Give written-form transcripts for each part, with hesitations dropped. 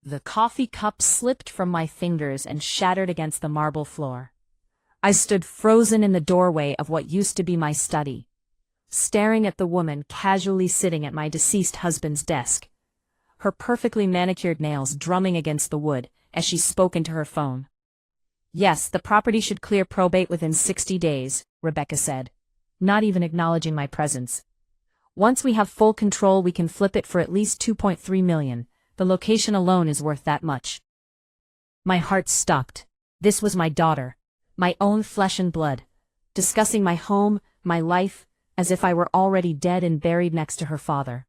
The coffee cup slipped from my fingers and shattered against the marble floor. I stood frozen in the doorway of what used to be my study, staring at the woman casually sitting at my deceased husband's desk, her perfectly manicured nails drumming against the wood as she spoke into her phone. "Yes, the property should clear probate within 60 days, Rebecca said, not even acknowledging my presence. "Once we have full control, we can flip it for at least $2.3 million. The location alone is worth that much." My heart stopped. This was my daughter, my own flesh and blood, discussing my home, my life, as if I were already dead and buried next to her father.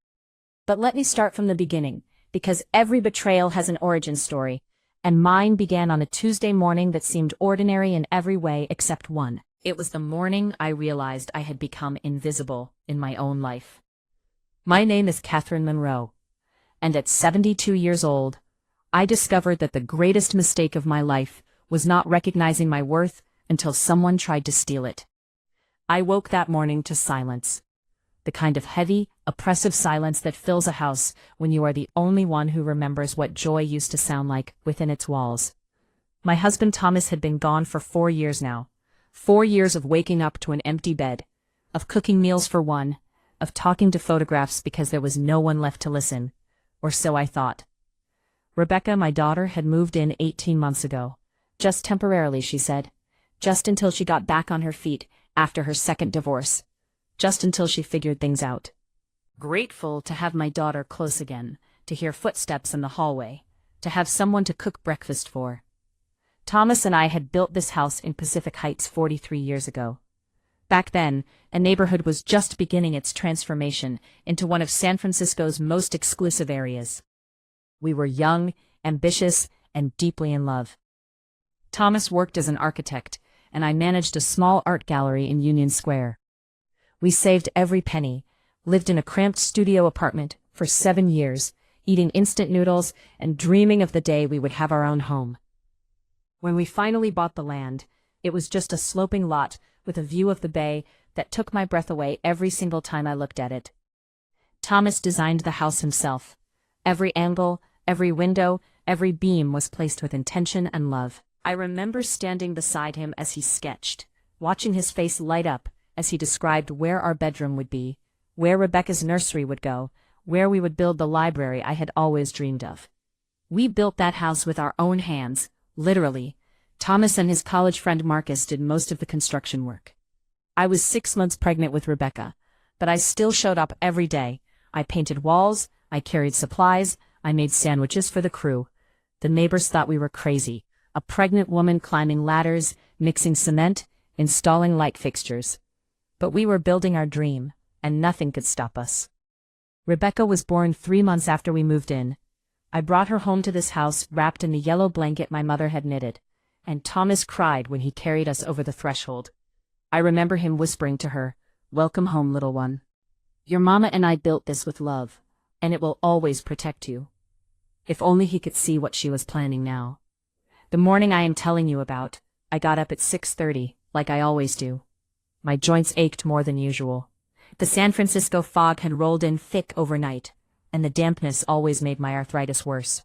But let me start from the beginning, because every betrayal has an origin story, and mine began on a Tuesday morning that seemed ordinary in every way except one. It was the morning I realized I had become invisible in my own life. My name is Catherine Monroe, and at 72 years old, I discovered that the greatest mistake of my life was not recognizing my worth until someone tried to steal it. I woke that morning to silence. The kind of heavy, oppressive silence that fills a house when you are the only one who remembers what joy used to sound like within its walls. My husband Thomas had been gone for 4 years now. 4 years of waking up to an empty bed, of cooking meals for one, of talking to photographs because there was no one left to listen, or so I thought. Rebecca, my daughter, had moved in 18 months ago. Just temporarily, she said. Just until she got back on her feet after her second divorce. Just until she figured things out. Grateful to have my daughter close again, to hear footsteps in the hallway, to have someone to cook breakfast for. Thomas and I had built this house in Pacific Heights 43 years ago. Back then, a neighborhood was just beginning its transformation into one of San Francisco's most exclusive areas. We were young, ambitious, and deeply in love. Thomas worked as an architect, and I managed a small art gallery in Union Square. We saved every penny, lived in a cramped studio apartment for 7 years, eating instant noodles and dreaming of the day we would have our own home. When we finally bought the land, it was just a sloping lot with a view of the bay that took my breath away every single time I looked at it. Thomas designed the house himself. Every angle, every window, every beam was placed with intention and love. I remember standing beside him as he sketched, watching his face light up as he described where our bedroom would be, where Rebecca's nursery would go, where we would build the library I had always dreamed of. We built that house with our own hands, literally. Thomas and his college friend Marcus did most of the construction work. I was 6 months pregnant with Rebecca, but I still showed up every day. I painted walls, I carried supplies, I made sandwiches for the crew. The neighbors thought we were crazy, a pregnant woman climbing ladders, mixing cement, installing light fixtures. But we were building our dream, and nothing could stop us. Rebecca was born 3 months after we moved in. I brought her home to this house wrapped in the yellow blanket my mother had knitted, and Thomas cried when he carried us over the threshold. I remember him whispering to her, "Welcome home, little one. Your mama and I built this with love, and it will always protect you." If only he could see what she was planning now. The morning I am telling you about, I got up at 6:30, like I always do. My joints ached more than usual. The San Francisco fog had rolled in thick overnight, and the dampness always made my arthritis worse.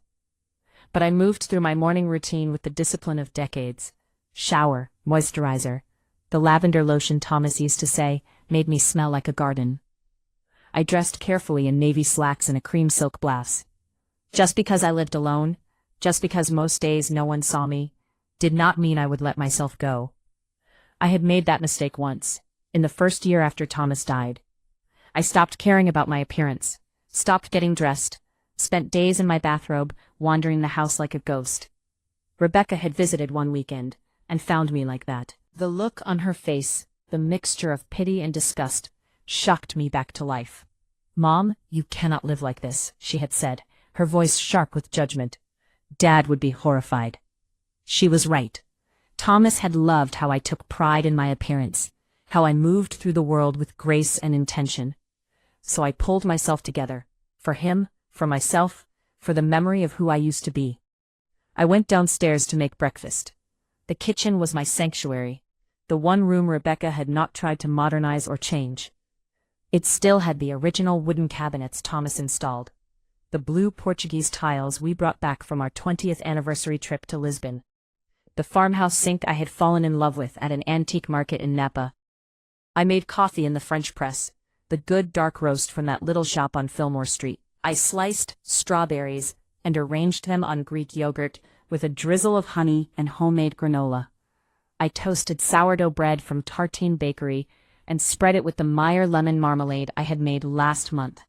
But I moved through my morning routine with the discipline of decades. Shower, moisturizer. The lavender lotion Thomas used to say made me smell like a garden. I dressed carefully in navy slacks and a cream silk blouse. Just because I lived alone, just because most days no one saw me, did not mean I would let myself go. I had made that mistake once, in the first year after Thomas died. I stopped caring about my appearance, stopped getting dressed, spent days in my bathrobe, wandering the house like a ghost. Rebecca had visited one weekend, and found me like that. The look on her face, the mixture of pity and disgust, shocked me back to life. "Mom, you cannot live like this," she had said, her voice sharp with judgment. Dad would be horrified. She was right. Thomas had loved how I took pride in my appearance, how I moved through the world with grace and intention. So I pulled myself together, for him, for myself, for the memory of who I used to be. I went downstairs to make breakfast. The kitchen was my sanctuary, the one room Rebecca had not tried to modernize or change. It still had the original wooden cabinets Thomas installed. the blue Portuguese tiles we brought back from our 20th anniversary trip to Lisbon. The farmhouse sink I had fallen in love with at an antique market in Napa. I made coffee in the French press, the good dark roast from that little shop on Fillmore Street. I sliced strawberries and arranged them on Greek yogurt with a drizzle of honey and homemade granola. I toasted sourdough bread from Tartine Bakery and spread it with the Meyer lemon marmalade I had made last month.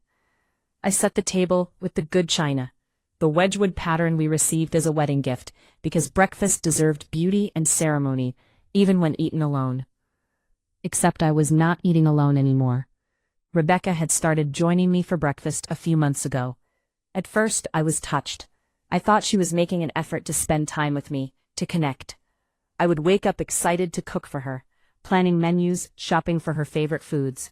I set the table with the good china, the Wedgwood pattern we received as a wedding gift, because breakfast deserved beauty and ceremony, even when eaten alone. Except I was not eating alone anymore. Rebecca had started joining me for breakfast a few months ago. At first, I was touched. I thought she was making an effort to spend time with me, to connect. I would wake up excited to cook for her, planning menus, shopping for her favorite foods.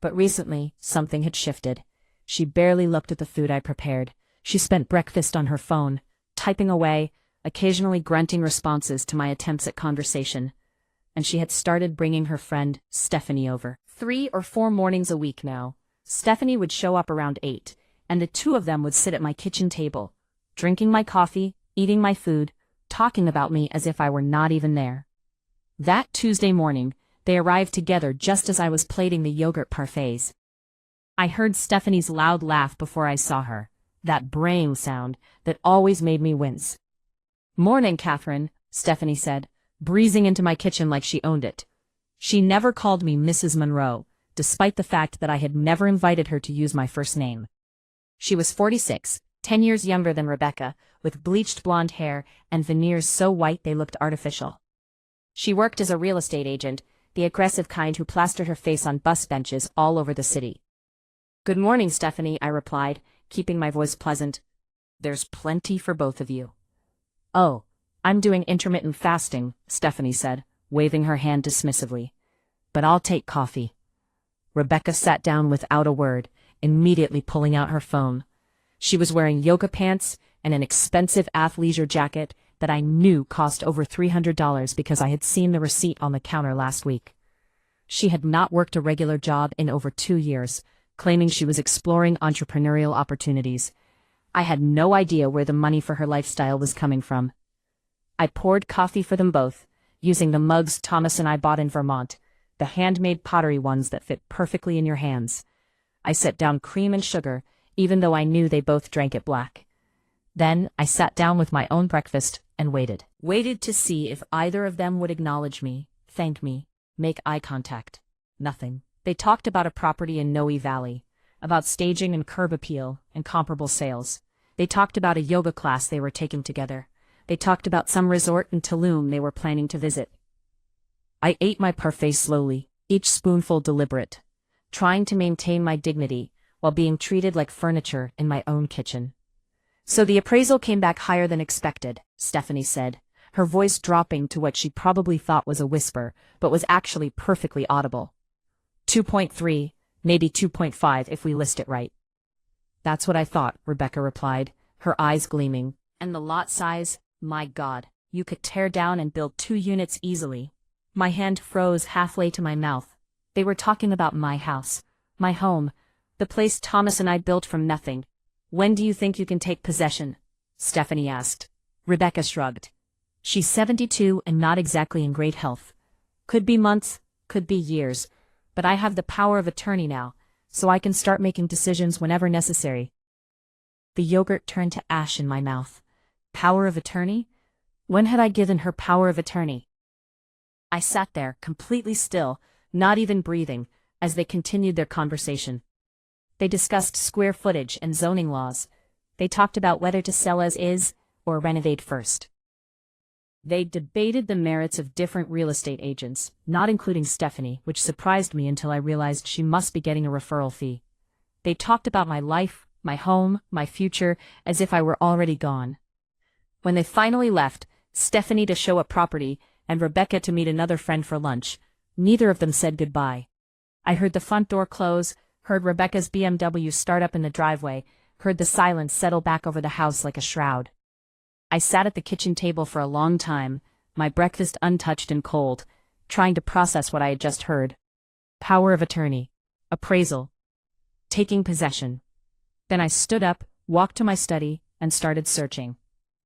But recently, something had shifted. She barely looked at the food I prepared. She spent breakfast on her phone, typing away, occasionally grunting responses to my attempts at conversation. And she had started bringing her friend, Stephanie, over. 3 or 4 mornings a week now. Stephanie would show up around 8, and the two of them would sit at my kitchen table, drinking my coffee, eating my food, talking about me as if I were not even there. That Tuesday morning, they arrived together just as I was plating the yogurt parfaits. I heard Stephanie's loud laugh before I saw her, that braying sound that always made me wince. "Morning, Catherine," Stephanie said, breezing into my kitchen like she owned it. She never called me Mrs. Monroe, despite the fact that I had never invited her to use my first name. She was 46, 10 years younger than Rebecca, with bleached blonde hair and veneers so white they looked artificial. She worked as a real estate agent, the aggressive kind who plastered her face on bus benches all over the city. "Good morning, Stephanie," I replied, keeping my voice pleasant. "There's plenty for both of you." "Oh, I'm doing intermittent fasting," Stephanie said, waving her hand dismissively. "But I'll take coffee." Rebecca sat down without a word, immediately pulling out her phone. She was wearing yoga pants and an expensive athleisure jacket that I knew cost over $300 because I had seen the receipt on the counter last week. She had not worked a regular job in over 2 years, claiming she was exploring entrepreneurial opportunities. I had no idea where the money for her lifestyle was coming from. I poured coffee for them both, using the mugs Thomas and I bought in Vermont, the handmade pottery ones that fit perfectly in your hands. I set down cream and sugar, even though I knew they both drank it black. Then I sat down with my own breakfast and waited. Waited to see if either of them would acknowledge me, thank me, make eye contact. Nothing. They talked about a property in Noe Valley, about staging and curb appeal and comparable sales. They talked about a yoga class they were taking together. They talked about some resort in Tulum they were planning to visit. I ate my parfait slowly, each spoonful deliberate, trying to maintain my dignity while being treated like furniture in my own kitchen. "So the appraisal came back higher than expected," Stephanie said, her voice dropping to what she probably thought was a whisper, but was actually perfectly audible. 2.3, maybe 2.5 if we list it right. "That's what I thought," Rebecca replied, her eyes gleaming. "And the lot size, my God, you could tear down and build 2 units easily." My hand froze halfway to my mouth. They were talking about my house, my home, the place Thomas and I built from nothing. "When do you think you can take possession?" Stephanie asked. Rebecca shrugged. "She's 72 and not exactly in great health. Could be months, could be years, but I have the power of attorney now, so I can start making decisions whenever necessary." The yogurt turned to ash in my mouth. Power of attorney? When had I given her power of attorney? I sat there, completely still, not even breathing, as they continued their conversation. They discussed square footage and zoning laws. They talked about whether to sell as is or renovate first. They debated the merits of different real estate agents, not including Stephanie, which surprised me until I realized she must be getting a referral fee. They talked about my life, my home, my future, as if I were already gone. When they finally left, Stephanie to show a property and Rebecca to meet another friend for lunch, neither of them said goodbye. I heard the front door close, heard Rebecca's BMW start up in the driveway, heard the silence settle back over the house like a shroud. I sat at the kitchen table for a long time, my breakfast untouched and cold, trying to process what I had just heard. Power of attorney. Appraisal. Taking possession. Then I stood up, walked to my study, and started searching.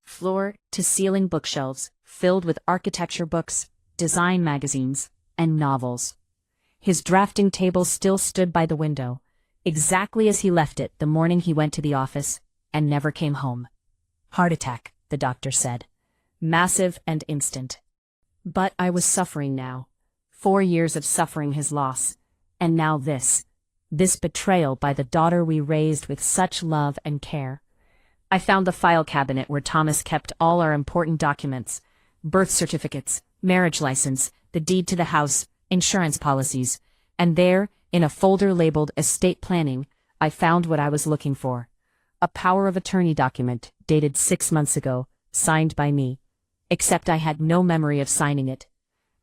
Floor-to-ceiling bookshelves, filled with architecture books, design magazines, and novels. His drafting table still stood by the window, exactly as he left it the morning he went to the office, and never came home. Heart attack, the doctor said. Massive and instant. But I was suffering now. 4 years of suffering his loss. And now this betrayal by the daughter we raised with such love and care. I found the file cabinet where Thomas kept all our important documents, birth certificates, marriage license, the deed to the house, insurance policies, and there, in a folder labeled estate planning, I found what I was looking for. A power of attorney document, dated 6 months ago, signed by me. Except I had no memory of signing it.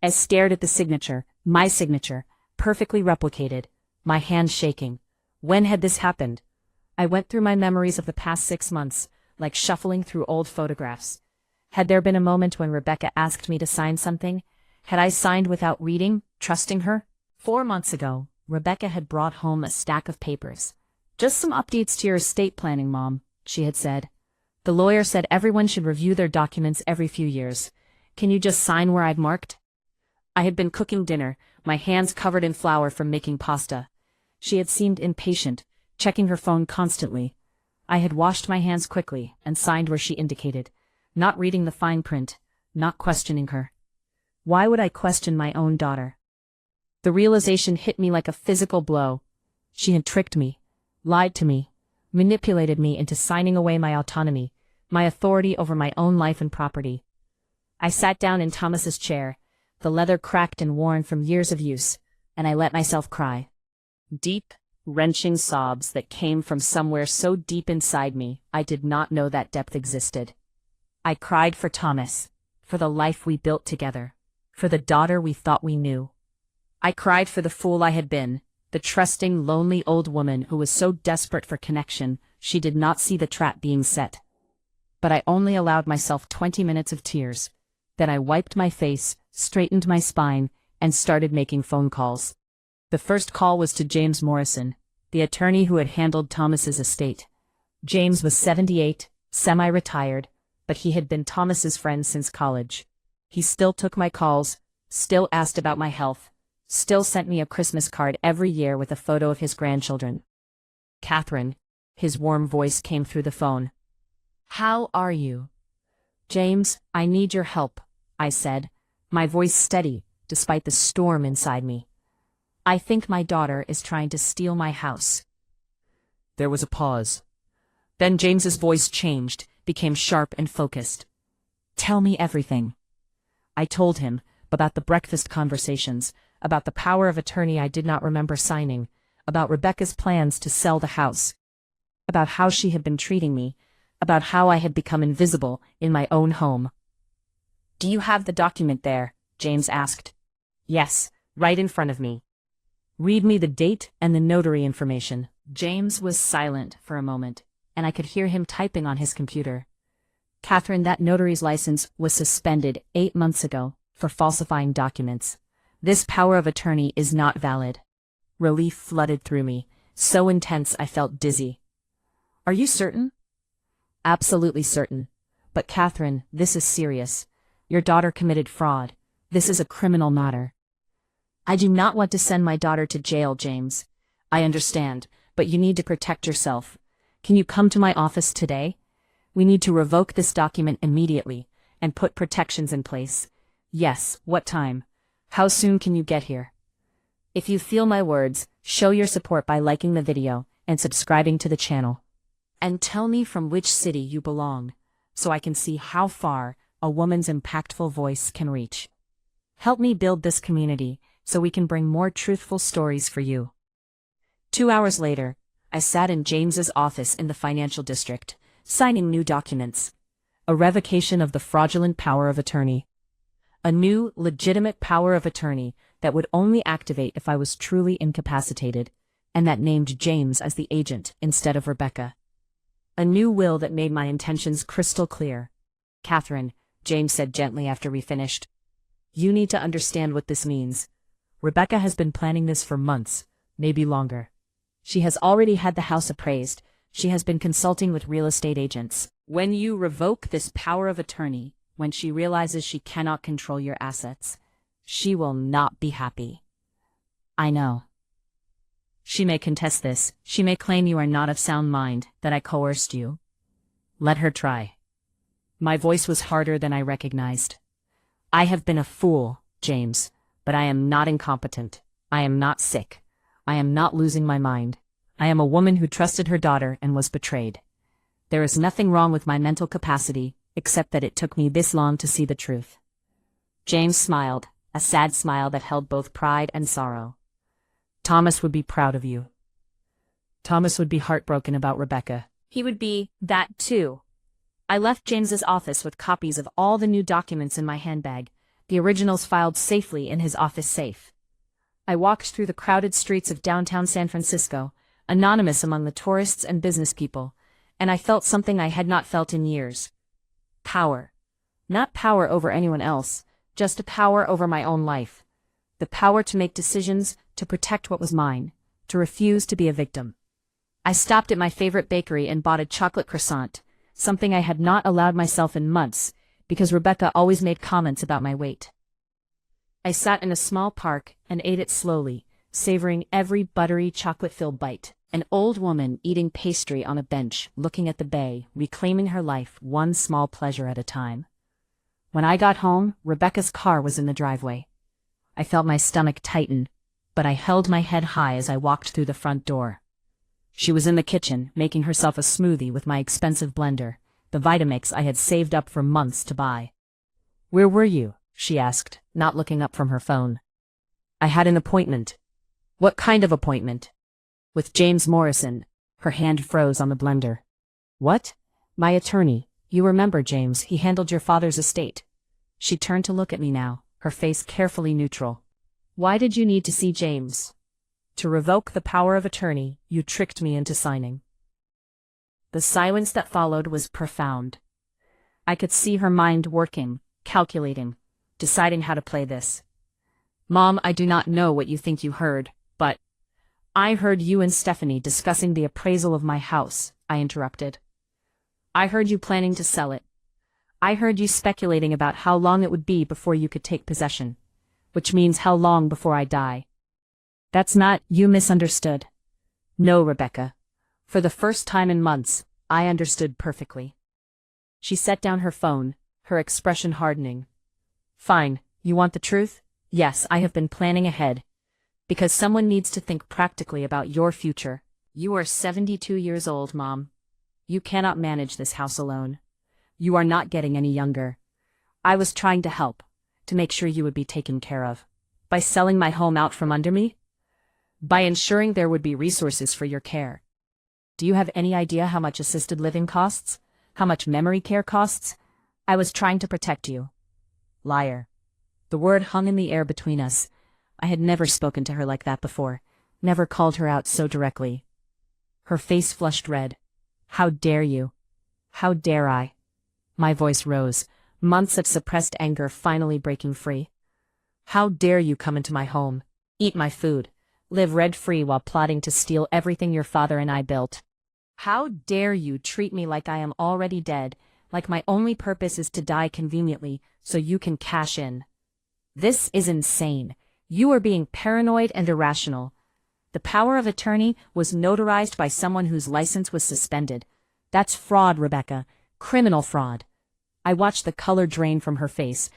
I stared at the signature, my signature, perfectly replicated, my hand shaking. When had this happened? I went through my memories of the past 6 months, like shuffling through old photographs. Had there been a moment when Rebecca asked me to sign something? Had I signed without reading, trusting her? 4 months ago, Rebecca had brought home a stack of papers. Just some updates to your estate planning, Mom, she had said. The lawyer said everyone should review their documents every few years. Can you just sign where I'd marked? I had been cooking dinner, my hands covered in flour from making pasta. She had seemed impatient, checking her phone constantly. I had washed my hands quickly and signed where she indicated, not reading the fine print, not questioning her. Why would I question my own daughter? The realization hit me like a physical blow. She had tricked me, lied to me, manipulated me into signing away my autonomy, my authority over my own life and property. I sat down in Thomas's chair, the leather cracked and worn from years of use, and I let myself cry. Deep, wrenching sobs that came from somewhere so deep inside me, I did not know that depth existed. I cried for Thomas, for the life we built together, for the daughter we thought we knew. I cried for the fool I had been, the trusting, lonely old woman who was so desperate for connection, she did not see the trap being set. But I only allowed myself 20 minutes of tears. Then I wiped my face, straightened my spine, and started making phone calls. The first call was to James Morrison, the attorney who had handled Thomas's estate. James was 78, semi-retired, but he had been Thomas's friend since college. He still took my calls, still asked about my health, still sent me a Christmas card every year with a photo of his grandchildren. Catherine, his warm voice came through the phone. How are you? James, I need your help, I said, my voice steady, despite the storm inside me. I think my daughter is trying to steal my house. There was a pause. Then James's voice changed, became sharp and focused. Tell me everything. I told him about the breakfast conversations, about the power of attorney I did not remember signing, about Rebecca's plans to sell the house, about how she had been treating me, about how I had become invisible in my own home. Do you have the document there? James asked. Yes, right in front of me. Read me the date and the notary information. James was silent for a moment, and I could hear him typing on his computer. Catherine, that notary's license was suspended 8 months ago for falsifying documents. This power of attorney is not valid. Relief flooded through me, so intense I felt dizzy. Are you certain? Absolutely certain. But Catherine, this is serious. Your daughter committed fraud. This is a criminal matter. I do not want to send my daughter to jail, James. I understand, but you need to protect yourself. Can you come to my office today? We need to revoke this document immediately and put protections in place. Yes, what time? How soon can you get here? If you feel my words, show your support by liking the video and subscribing to the channel. And tell me from which city you belong, so I can see how far a woman's impactful voice can reach. Help me build this community so we can bring more truthful stories for you. 2 hours later, I sat in James's office in the financial district, signing new documents. A revocation of the fraudulent power of attorney. A new, legitimate power of attorney that would only activate if I was truly incapacitated, and that named James as the agent instead of Rebecca. A new will that made my intentions crystal clear. Catherine, James said gently after we finished, you need to understand what this means. Rebecca has been planning this for months, maybe longer. She has already had the house appraised, She has been consulting with real estate agents. When you revoke this power of attorney, when she realizes she cannot control your assets, she will not be happy. I know. She may contest this. She may claim you are not of sound mind, that I coerced you. Let her try. My voice was harder than I recognized. I have been a fool, James, but I am not incompetent. I am not sick. I am not losing my mind. I am a woman who trusted her daughter and was betrayed. There is nothing wrong with my mental capacity, except that it took me this long to see the truth. James smiled, a sad smile that held both pride and sorrow. Thomas would be proud of you. Thomas would be heartbroken about Rebecca. He would be that too. I left James's office with copies of all the new documents in my handbag, the originals filed safely in his office safe. I walked through the crowded streets of downtown San Francisco, anonymous among the tourists and business people, and I felt something I had not felt in years. Power. Not power over anyone else, just a power over my own life. The power to make decisions, to protect what was mine, to refuse to be a victim. I stopped at my favorite bakery and bought a chocolate croissant, something I had not allowed myself in months, because Rebecca always made comments about my weight. I sat in a small park and ate it slowly, savoring every buttery chocolate-filled bite. An old woman eating pastry on a bench, looking at the bay, reclaiming her life one small pleasure at a time. When I got home, Rebecca's car was in the driveway. I felt my stomach tighten, but I held my head high as I walked through the front door. She was in the kitchen, making herself a smoothie with my expensive blender, the Vitamix I had saved up for months to buy. "Where were you?" she asked, not looking up from her phone. "I had an appointment." "What kind of appointment?" "With James Morrison." Her hand froze on the blender. "What?" "My attorney. You remember James, he handled your father's estate." She turned to look at me now, her face carefully neutral. "Why did you need to see James?" "To revoke the power of attorney you tricked me into signing." The silence that followed was profound. I could see her mind working, calculating, deciding how to play this. "Mom, I do not know what you think you heard, but—" "I heard you and Stephanie discussing the appraisal of my house," I interrupted. "I heard you planning to sell it. I heard you speculating about how long it would be before you could take possession, which means how long before I die." "That's not—" "You misunderstood." "No, Rebecca. For the first time in months, I understood perfectly." She set down her phone, her expression hardening. "Fine, you want the truth? Yes, I have been planning ahead. Because someone needs to think practically about your future. You are 72 years old, Mom. You cannot manage this house alone. You are not getting any younger. I was trying to help, to make sure you would be taken care of. By selling my home out from under me? By ensuring there would be resources for your care. Do you have any idea how much assisted living costs? How much memory care costs? I was trying to protect you." Liar. The word hung in the air between us. I had never spoken to her like that before, never called her out so directly. Her face flushed red. "How dare you? How dare I?" My voice rose, months of suppressed anger finally breaking free. "How dare you come into my home, eat my food, live rent-free while plotting to steal everything your father and I built? How dare you treat me like I am already dead, like my only purpose is to die conveniently so you can cash in? This is insane. You are being paranoid and irrational. The power of attorney was notarized by someone whose license was suspended. That's fraud, Rebecca. Criminal fraud." I watched the color drain from her face.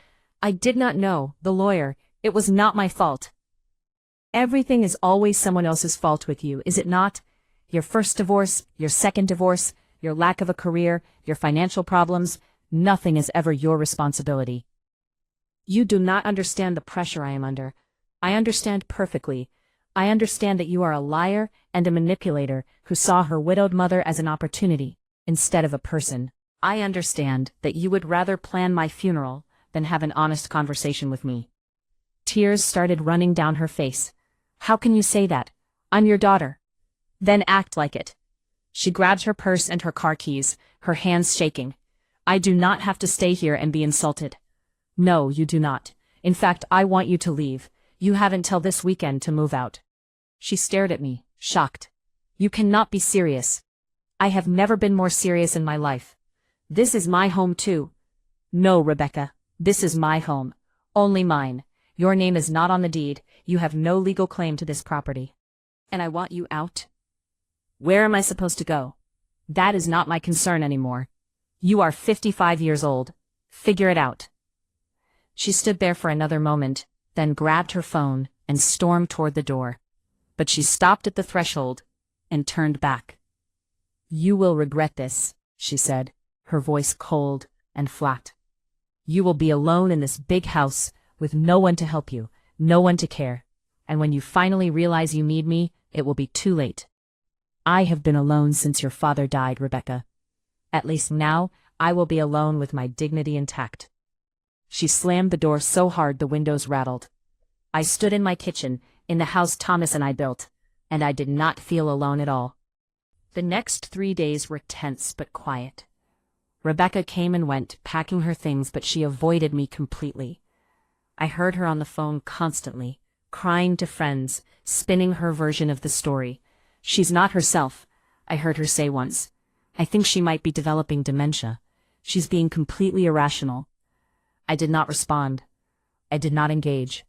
"I did not know, the lawyer. It was not my fault." Everything is always someone else's fault with you, is it not? Your first divorce, your second divorce, your lack of a career, your financial problems, nothing is ever your responsibility. You do not understand the pressure I am under. I understand perfectly. I understand that you are a liar and a manipulator who saw her widowed mother as an opportunity, instead of a person. I understand that you would rather plan my funeral than have an honest conversation with me. Tears started running down her face. "How can you say that? I'm your daughter." "Then act like it." She grabbed her purse and her car keys, her hands shaking. "I do not have to stay here and be insulted." "No, you do not. In fact, I want you to leave. You have until this weekend to move out." She stared at me, shocked. "You cannot be serious." I have never been more serious in my life. This is my home too. No, Rebecca, this is my home. Only mine. Your name is not on the deed, you have no legal claim to this property. And I want you out. Where am I supposed to go? That is not my concern anymore. You are 55 years old. Figure it out. She stood there for another moment, then grabbed her phone and stormed toward the door. But she stopped at the threshold and turned back. You will regret this, she said, her voice cold and flat. You will be alone in this big house with no one to help you, no one to care. And when you finally realize you need me, it will be too late. I have been alone since your father died, Rebecca. At least now, I will be alone with my dignity intact. She slammed the door so hard the windows rattled. I stood in my kitchen, in the house Thomas and I built, and I did not feel alone at all. The next 3 days were tense but quiet. Rebecca came and went, packing her things, but she avoided me completely. I heard her on the phone constantly, crying to friends, spinning her version of the story. She's not herself, I heard her say once. I think she might be developing dementia. She's being completely irrational. I did not respond. I did not engage.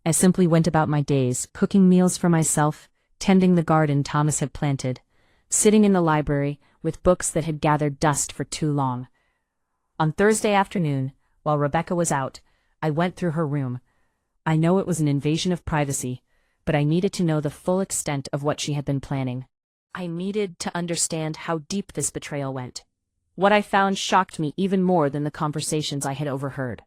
I simply went about my days, cooking meals for myself, tending the garden Thomas had planted, sitting in the library with books that had gathered dust for too long. On Thursday afternoon, while Rebecca was out, I went through her room. I know it was an invasion of privacy, but I needed to know the full extent of what she had been planning. I needed to understand how deep this betrayal went. What I found shocked me even more than the conversations I had overheard.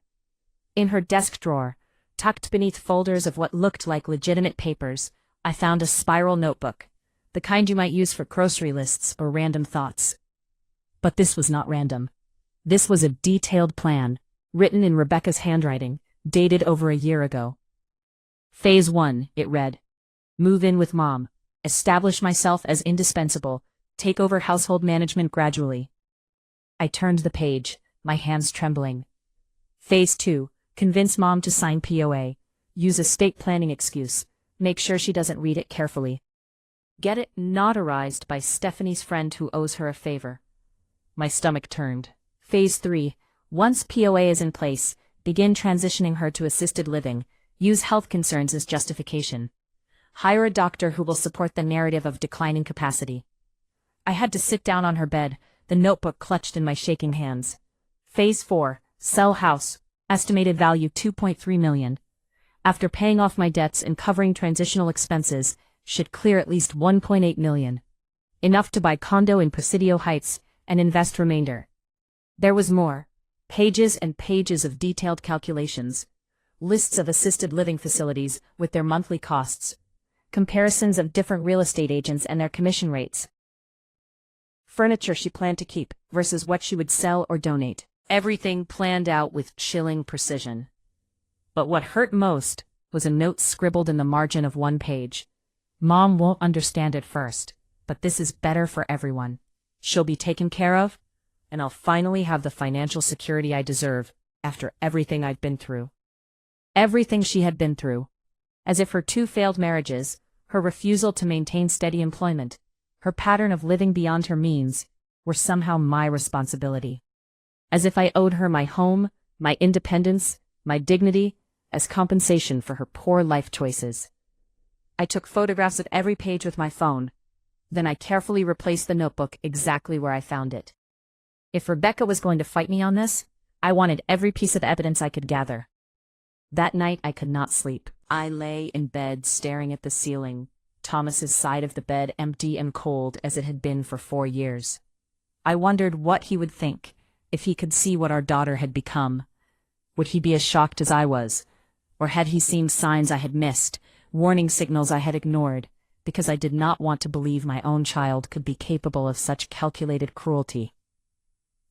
In her desk drawer, tucked beneath folders of what looked like legitimate papers, I found a spiral notebook, the kind you might use for grocery lists or random thoughts. But this was not random. This was a detailed plan, written in Rebecca's handwriting, dated over a year ago. Phase 1, it read. Move in with Mom. Establish myself as indispensable. Take over household management gradually. I turned the page, my hands trembling. Phase 2, convince Mom to sign POA. Use estate planning excuse. Make sure she doesn't read it carefully. Get it notarized by Stephanie's friend who owes her a favor. My stomach turned. Phase 3, once POA is in place, begin transitioning her to assisted living. Use health concerns as justification. Hire a doctor who will support the narrative of declining capacity. I had to sit down on her bed, the notebook clutched in my shaking hands. Phase 4, sell house, estimated value $2.3 million. After paying off my debts and covering transitional expenses, should clear at least $1.8 million. Enough to buy condo in Presidio Heights and invest remainder. There was more. Pages and pages of detailed calculations. Lists of assisted living facilities with their monthly costs. Comparisons of different real estate agents and their commission rates. Furniture she planned to keep versus what she would sell or donate. Everything planned out with chilling precision. But what hurt most was a note scribbled in the margin of one page. Mom won't understand at first, but this is better for everyone. She'll be taken care of, and I'll finally have the financial security I deserve after everything I've been through. Everything she had been through. As if her 2 failed marriages, her refusal to maintain steady employment, her pattern of living beyond her means, were somehow my responsibility. As if I owed her my home, my independence, my dignity, as compensation for her poor life choices. I took photographs of every page with my phone. Then I carefully replaced the notebook exactly where I found it. If Rebecca was going to fight me on this, I wanted every piece of evidence I could gather. That night I could not sleep. I lay in bed staring at the ceiling, Thomas's side of the bed empty and cold as it had been for 4 years. I wondered what he would think if he could see what our daughter had become. Would he be as shocked as I was? Or had he seen signs I had missed, warning signals I had ignored, because I did not want to believe my own child could be capable of such calculated cruelty?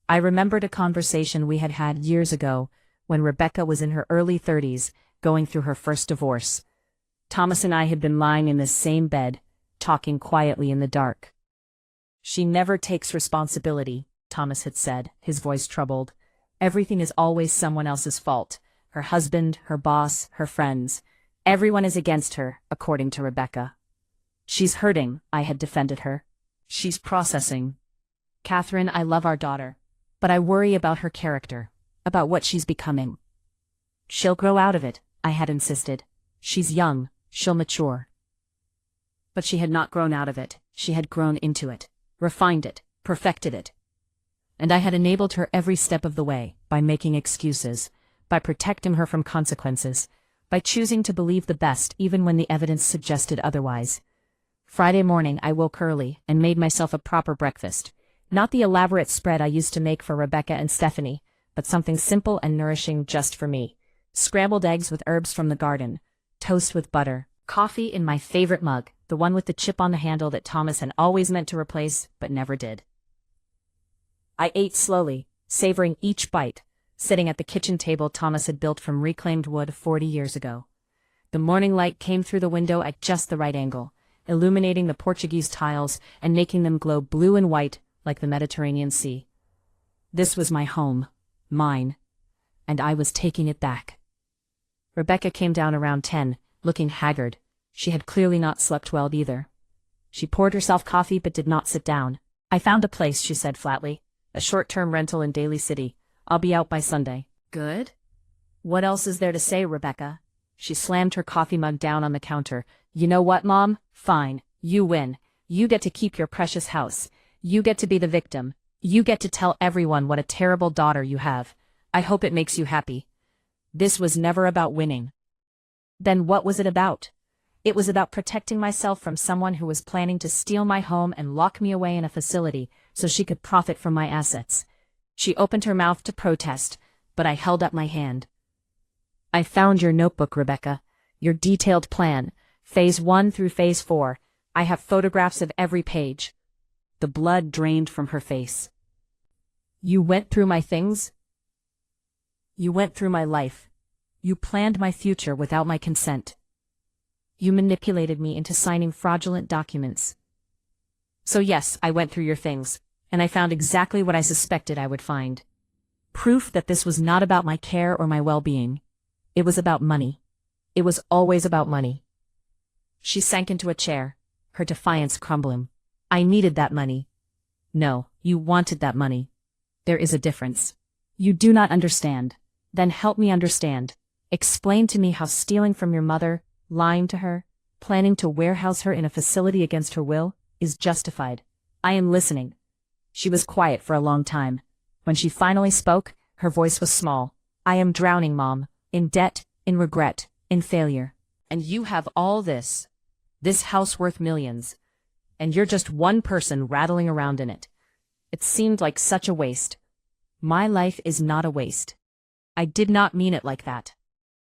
I remembered a conversation we had had years ago, when Rebecca was in her early 30s, going through her first divorce. Thomas and I had been lying in this same bed, talking quietly in the dark. She never takes responsibility, Thomas had said, his voice troubled. Everything is always someone else's fault. Her husband, her boss, her friends. Everyone is against her, according to Rebecca. She's hurting, I had defended her. She's processing. Catherine, I love our daughter, but I worry about her character, about what she's becoming. She'll grow out of it, I had insisted. She's young, she'll mature. But she had not grown out of it, she had grown into it, refined it, perfected it. And I had enabled her every step of the way, by making excuses, by protecting her from consequences, by choosing to believe the best even when the evidence suggested otherwise. Friday morning I woke early and made myself a proper breakfast. Not the elaborate spread I used to make for Rebecca and Stephanie, but something simple and nourishing just for me. Scrambled eggs with herbs from the garden, toast with butter, coffee in my favorite mug, the one with the chip on the handle that Thomas had always meant to replace, but never did. I ate slowly, savoring each bite, sitting at the kitchen table Thomas had built from reclaimed wood 40 years ago. The morning light came through the window at just the right angle, illuminating the Portuguese tiles and making them glow blue and white like the Mediterranean Sea. This was my home, mine, and I was taking it back. Rebecca came down around 10, looking haggard. She had clearly not slept well either. She poured herself coffee but did not sit down. I found a place, she said flatly. A short-term rental in Daly City. I'll be out by Sunday. Good? What else is there to say, Rebecca? She slammed her coffee mug down on the counter. You know what, Mom? Fine. You win. You get to keep your precious house. You get to be the victim. You get to tell everyone what a terrible daughter you have. I hope it makes you happy. This was never about winning. Then what was it about? It was about protecting myself from someone who was planning to steal my home and lock me away in a facility so she could profit from my assets. She opened her mouth to protest, but I held up my hand. I found your notebook, Rebecca. Your detailed plan, Phase 1 through Phase 4. I have photographs of every page. The blood drained from her face. You went through my things? You went through my life. You planned my future without my consent. You manipulated me into signing fraudulent documents. So yes, I went through your things, and I found exactly what I suspected I would find. Proof that this was not about my care or my well-being. It was about money. It was always about money. She sank into a chair, her defiance crumbling. I needed that money. No, you wanted that money. There is a difference. You do not understand. Then help me understand. Explain to me how stealing from your mother, lying to her, planning to warehouse her in a facility against her will, is justified. I am listening. She was quiet for a long time. When she finally spoke, her voice was small. I am drowning, Mom. In debt, in regret, in failure. And you have all this. This house worth millions. And you're just one person rattling around in it. It seemed like such a waste. My life is not a waste. I did not mean it like that.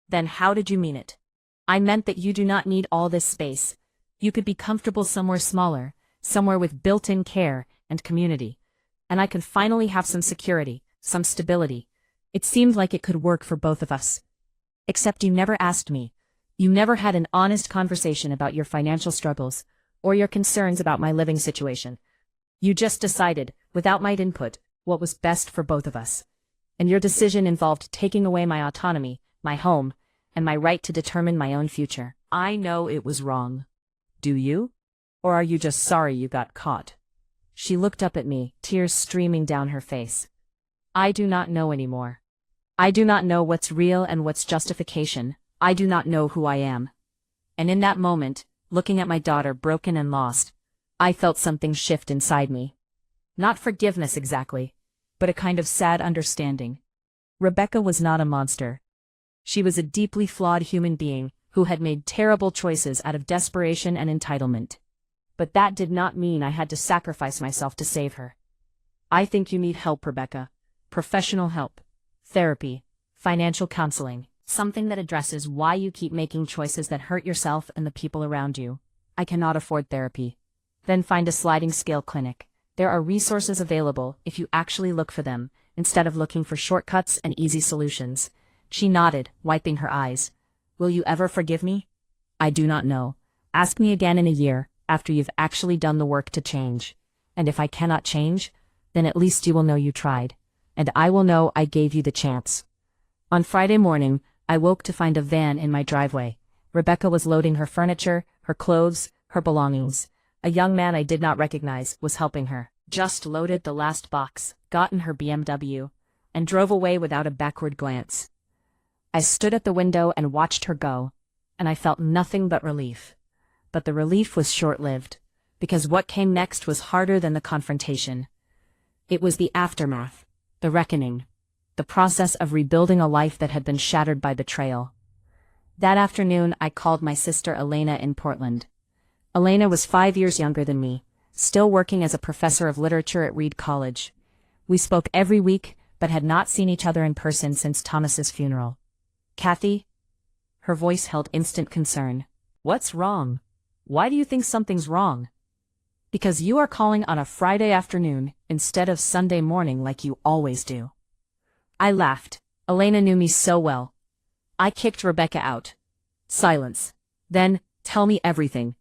Then how did you mean it? I meant that you do not need all this space. You could be comfortable somewhere smaller, somewhere with built-in care and community. And I could finally have some security, some stability. It seemed like it could work for both of us. Except you never asked me. You never had an honest conversation about your financial struggles, or your concerns about my living situation. You just decided, without my input, what was best for both of us. And your decision involved taking away my autonomy, my home, and my right to determine my own future. I know it was wrong. Do you? Or are you just sorry you got caught? She looked up at me, tears streaming down her face. I do not know anymore. I do not know what's real and what's justification. I do not know who I am. And in that moment, looking at my daughter broken and lost, I felt something shift inside me. Not forgiveness exactly, but a kind of sad understanding. Rebecca was not a monster. She was a deeply flawed human being who had made terrible choices out of desperation and entitlement. But that did not mean I had to sacrifice myself to save her. I think you need help, Rebecca. Professional help. Therapy. Financial counseling. Something that addresses why you keep making choices that hurt yourself and the people around you. I cannot afford therapy. Then find a sliding scale clinic. There are resources available if you actually look for them, instead of looking for shortcuts and easy solutions. She nodded, wiping her eyes. Will you ever forgive me? I do not know. Ask me again in a year, after you've actually done the work to change. And if I cannot change, then at least you will know you tried. And I will know I gave you the chance. On Friday morning, I woke to find a van in my driveway. Rebecca was loading her furniture, her clothes, her belongings. A young man I did not recognize was helping her. just loaded the last box, got in her BMW, and drove away without a backward glance. I stood at the window and watched her go, and I felt nothing but relief. But the relief was short-lived, because what came next was harder than the confrontation. It was the aftermath, the reckoning, the process of rebuilding a life that had been shattered by betrayal. That afternoon, I called my sister Elena in Portland. Elena was 5 years younger than me, still working as a professor of literature at Reed College. We spoke every week, but had not seen each other in person since Thomas's funeral. "Kathy?" Her voice held instant concern. "What's wrong? Why do you think something's wrong?" "Because you are calling on a Friday afternoon instead of Sunday morning like you always do." I laughed. Elena knew me so well. "I kicked Rebecca out." Silence. "Then, tell me everything."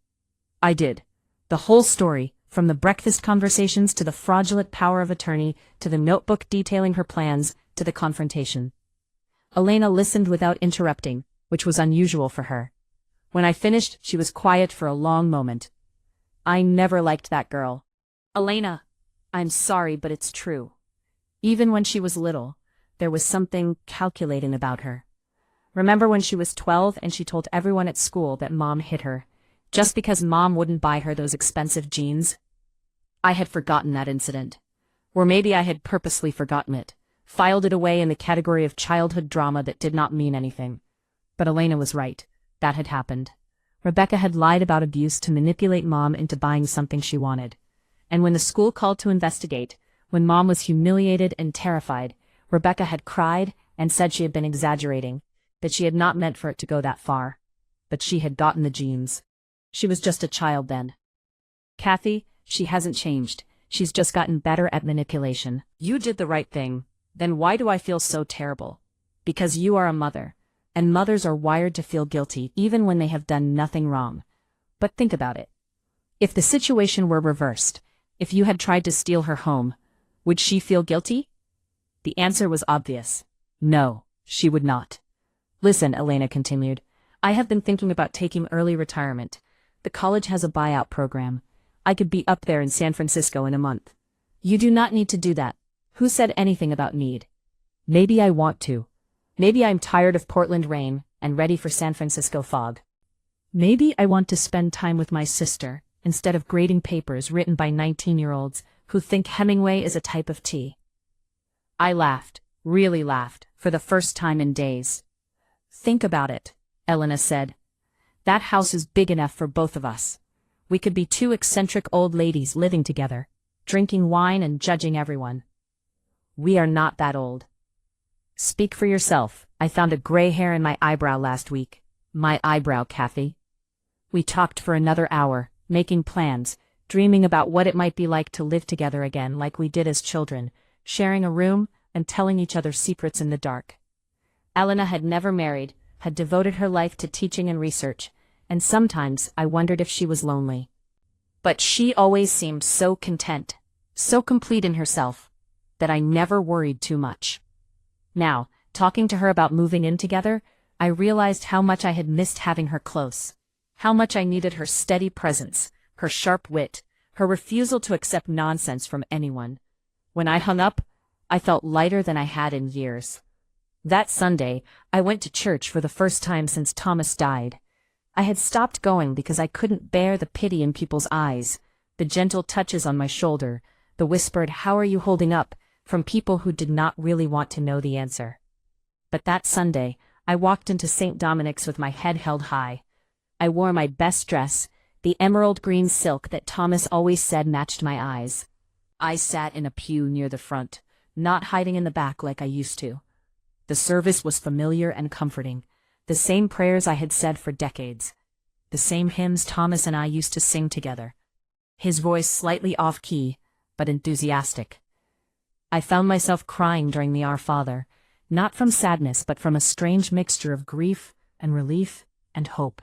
I did. The whole story, from the breakfast conversations to the fraudulent power of attorney, to the notebook detailing her plans, to the confrontation. Elena listened without interrupting, which was unusual for her. When I finished, she was quiet for a long moment. "I never liked that girl. Elena, I'm sorry, but it's true. Even when she was little, there was something calculating about her. Remember when she was 12 and she told everyone at school that Mom hit her, just because Mom wouldn't buy her those expensive jeans?" I had forgotten that incident. Or maybe I had purposely forgotten it, filed it away in the category of childhood drama that did not mean anything. But Elena was right. That had happened. Rebecca had lied about abuse to manipulate Mom into buying something she wanted. And when the school called to investigate, when Mom was humiliated and terrified, Rebecca had cried and said she had been exaggerating, that she had not meant for it to go that far. But she had gotten the jeans. She was just a child then. "Kathy, she hasn't changed. She's just gotten better at manipulation. You did the right thing. Then why do I feel so terrible? Because you are a mother, and mothers are wired to feel guilty even when they have done nothing wrong. But think about it. If the situation were reversed, if you had tried to steal her home, would she feel guilty?" The answer was obvious. No, she would not. "Listen," Elena continued, "I have been thinking about taking early retirement. The college has a buyout program. I could be up there in San Francisco in a month. You do not need to do that. Who said anything about need? Maybe I want to. Maybe I'm tired of Portland rain and ready for San Francisco fog. Maybe I want to spend time with my sister instead of grading papers written by 19-year-olds who think Hemingway is a type of tea." I laughed, really laughed, for the first time in days. "Think about it," Elena said. "That house is big enough for both of us. We could be two eccentric old ladies living together, drinking wine and judging everyone. We are not that old." "Speak for yourself. I found a gray hair in my eyebrow last week. My eyebrow, Kathy." We talked for another hour, making plans, dreaming about what it might be like to live together again like we did as children, sharing a room and telling each other secrets in the dark. Elena had never married, had devoted her life to teaching and research, and sometimes I wondered if she was lonely. But she always seemed so content, so complete in herself, that I never worried too much. Now, talking to her about moving in together, I realized how much I had missed having her close, how much I needed her steady presence, her sharp wit, her refusal to accept nonsense from anyone. When I hung up, I felt lighter than I had in years. That Sunday, I went to church for the first time since Thomas died. I had stopped going because I couldn't bear the pity in people's eyes, the gentle touches on my shoulder, the whispered "How are you holding up?" from people who did not really want to know the answer. But that Sunday, I walked into St. Dominic's with my head held high. I wore my best dress, the emerald green silk that Thomas always said matched my eyes. I sat in a pew near the front, not hiding in the back like I used to. The service was familiar and comforting, the same prayers I had said for decades, the same hymns Thomas and I used to sing together. His voice slightly off-key, but enthusiastic. I found myself crying during the Our Father, not from sadness but from a strange mixture of grief and relief and hope.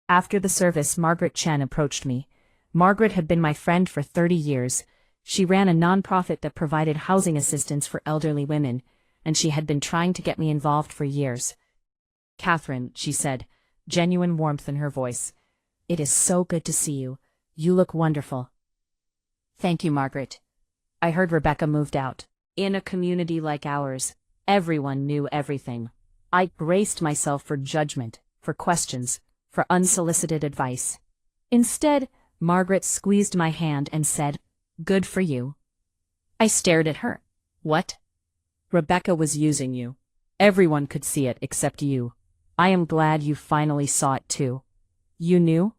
After the service, Margaret Chen approached me. Margaret had been my friend for 30 years. She ran a nonprofit that provided housing assistance for elderly women, and she had been trying to get me involved for years. "Catherine," she said, genuine warmth in her voice, "it is so good to see you. You look wonderful." Thank you, Margaret. I heard Rebecca moved out. In a community like ours, everyone knew everything. I braced myself for judgment, for questions, for unsolicited advice. Instead, Margaret squeezed my hand and said, "Good for you." I stared at her. What? Rebecca was using you. Everyone could see it except you. I am glad you finally saw it too. You knew?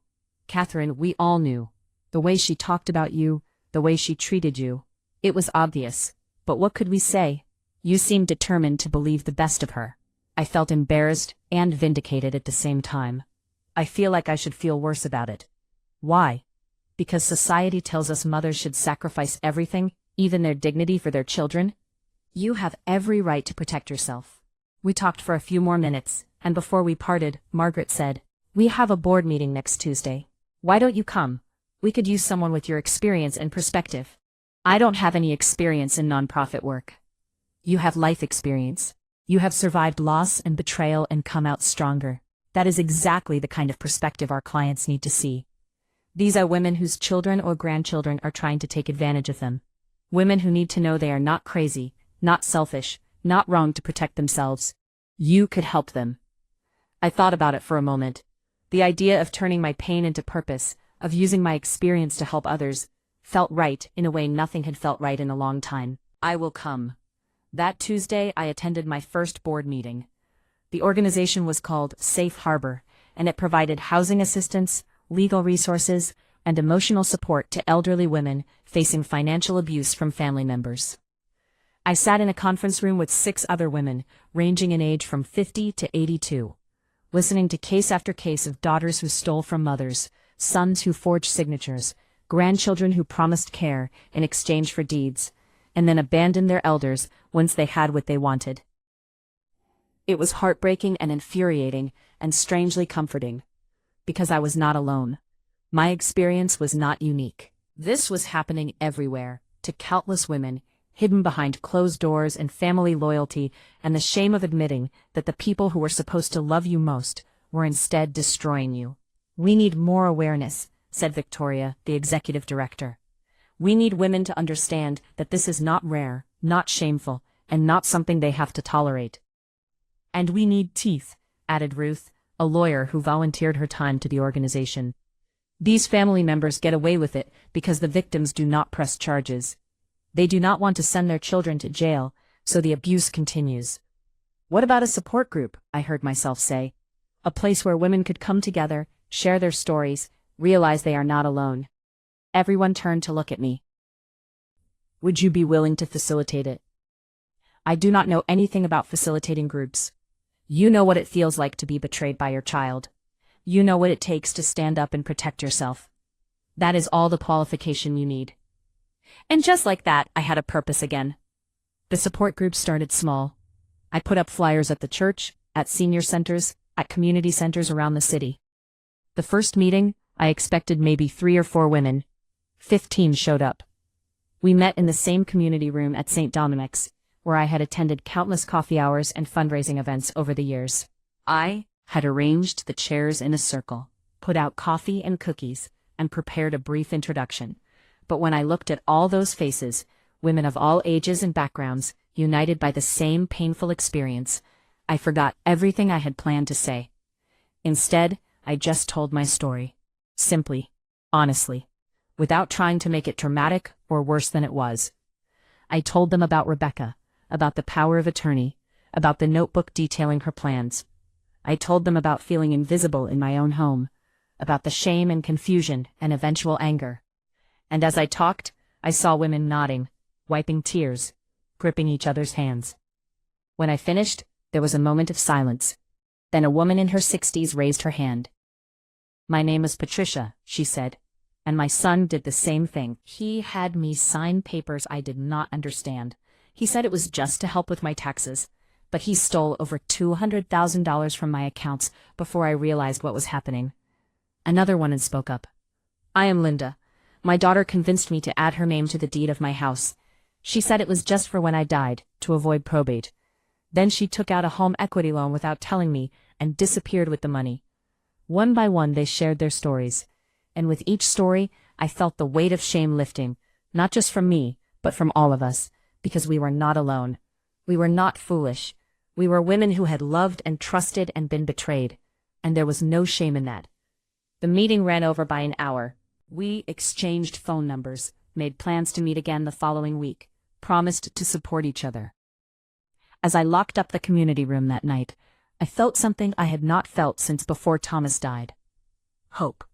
Catherine, we all knew. The way she talked about you, the way she treated you. It was obvious. But what could we say? You seemed determined to believe the best of her. I felt embarrassed and vindicated at the same time. I feel like I should feel worse about it. Why? Because society tells us mothers should sacrifice everything, even their dignity, for their children? You have every right to protect yourself. We talked for a few more minutes, and before we parted, Margaret said, "We have a board meeting next Tuesday. Why don't you come? We could use someone with your experience and perspective." I don't have any experience in nonprofit work. You have life experience. You have survived loss and betrayal and come out stronger. That is exactly the kind of perspective our clients need to see. These are women whose children or grandchildren are trying to take advantage of them. Women who need to know they are not crazy, not selfish, not wrong to protect themselves. You could help them. I thought about it for a moment. The idea of turning my pain into purpose, of using my experience to help others, felt right in a way nothing had felt right in a long time. I will come. That Tuesday, I attended my first board meeting. The organization was called Safe Harbor, and it provided housing assistance, legal resources, and emotional support to elderly women facing financial abuse from family members. I sat in a conference room with 6 other women, ranging in age from 50 to 82, listening to case after case of daughters who stole from mothers, sons who forged signatures, grandchildren who promised care in exchange for deeds, and then abandoned their elders once they had what they wanted. It was heartbreaking and infuriating and strangely comforting, because I was not alone. My experience was not unique. This was happening everywhere, to countless women, hidden behind closed doors and family loyalty and the shame of admitting that the people who were supposed to love you most were instead destroying you. We need more awareness, said Victoria, the executive director. We need women to understand that this is not rare, not shameful, and not something they have to tolerate. And we need teeth, added Ruth, a lawyer who volunteered her time to the organization. These family members get away with it because the victims do not press charges. They do not want to send their children to jail, so the abuse continues. What about a support group? I heard myself say. A place where women could come together, share their stories, realize they are not alone. Everyone turned to look at me. Would you be willing to facilitate it? I do not know anything about facilitating groups. You know what it feels like to be betrayed by your child. You know what it takes to stand up and protect yourself. That is all the qualification you need. And just like that, I had a purpose again. The support group started small. I put up flyers at the church, at senior centers, at community centers around the city. The first meeting, I expected maybe 3 or 4 women. 15 showed up. We met in the same community room at St. Dominic's, where I had attended countless coffee hours and fundraising events over the years. I had arranged the chairs in a circle, put out coffee and cookies, and prepared a brief introduction. But when I looked at all those faces, women of all ages and backgrounds, united by the same painful experience, I forgot everything I had planned to say. Instead, I just told my story. Simply, honestly, without trying to make it dramatic or worse than it was. I told them about Rebecca, about the power of attorney, about the notebook detailing her plans. I told them about feeling invisible in my own home, about the shame and confusion and eventual anger. And as I talked, I saw women nodding, wiping tears, gripping each other's hands. When I finished, there was a moment of silence. Then a woman in her 60s raised her hand. "My name is Patricia," she said, "and my son did the same thing. He had me sign papers I did not understand. He said it was just to help with my taxes, but he stole over $200,000 from my accounts before I realized what was happening." Another woman spoke up. "I am Linda. My daughter convinced me to add her name to the deed of my house. She said it was just for when I died, to avoid probate. Then she took out a home equity loan without telling me and disappeared with the money." One by one they shared their stories, and with each story I felt the weight of shame lifting, not just from me, but from all of us, because we were not alone. We were not foolish. We were women who had loved and trusted and been betrayed, and there was no shame in that. The meeting ran over by an hour. We exchanged phone numbers, made plans to meet again the following week, promised to support each other. As I locked up the community room that night, I felt something I had not felt since before Thomas died. Hope.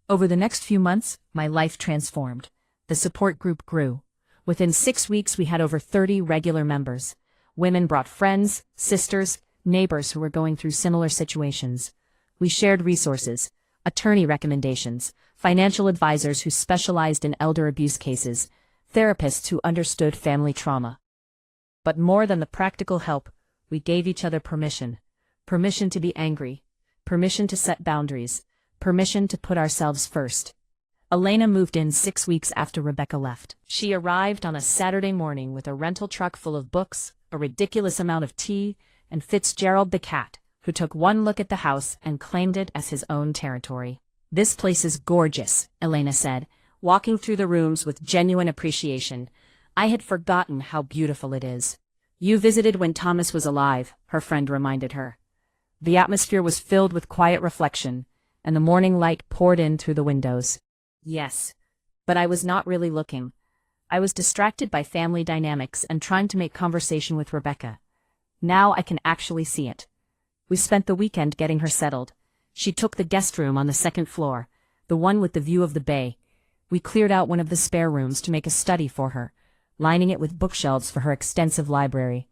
Over the next few months, my life transformed. The support group grew. Within 6 weeks, we had over 30 regular members. Women brought friends, sisters, neighbors who were going through similar situations. We shared resources, attorney recommendations, financial advisors who specialized in elder abuse cases, therapists who understood family trauma. But more than the practical help, we gave each other permission. Permission to be angry. Permission to set boundaries. Permission to put ourselves first. Elena moved in 6 weeks after Rebecca left. She arrived on a Saturday morning with a rental truck full of books, a ridiculous amount of tea, and Fitzgerald the cat, who took one look at the house and claimed it as his own territory. "This place is gorgeous," Elena said, walking through the rooms with genuine appreciation. "I had forgotten how beautiful it is." "You visited when Thomas was alive," her friend reminded her. The atmosphere was filled with quiet reflection, and the morning light poured in through the windows. Yes, but I was not really looking. I was distracted by family dynamics and trying to make conversation with Rebecca. Now I can actually see it. We spent the weekend getting her settled. She took the guest room on the second floor, the one with the view of the bay. We cleared out one of the spare rooms to make a study for her, lining it with bookshelves for her extensive library.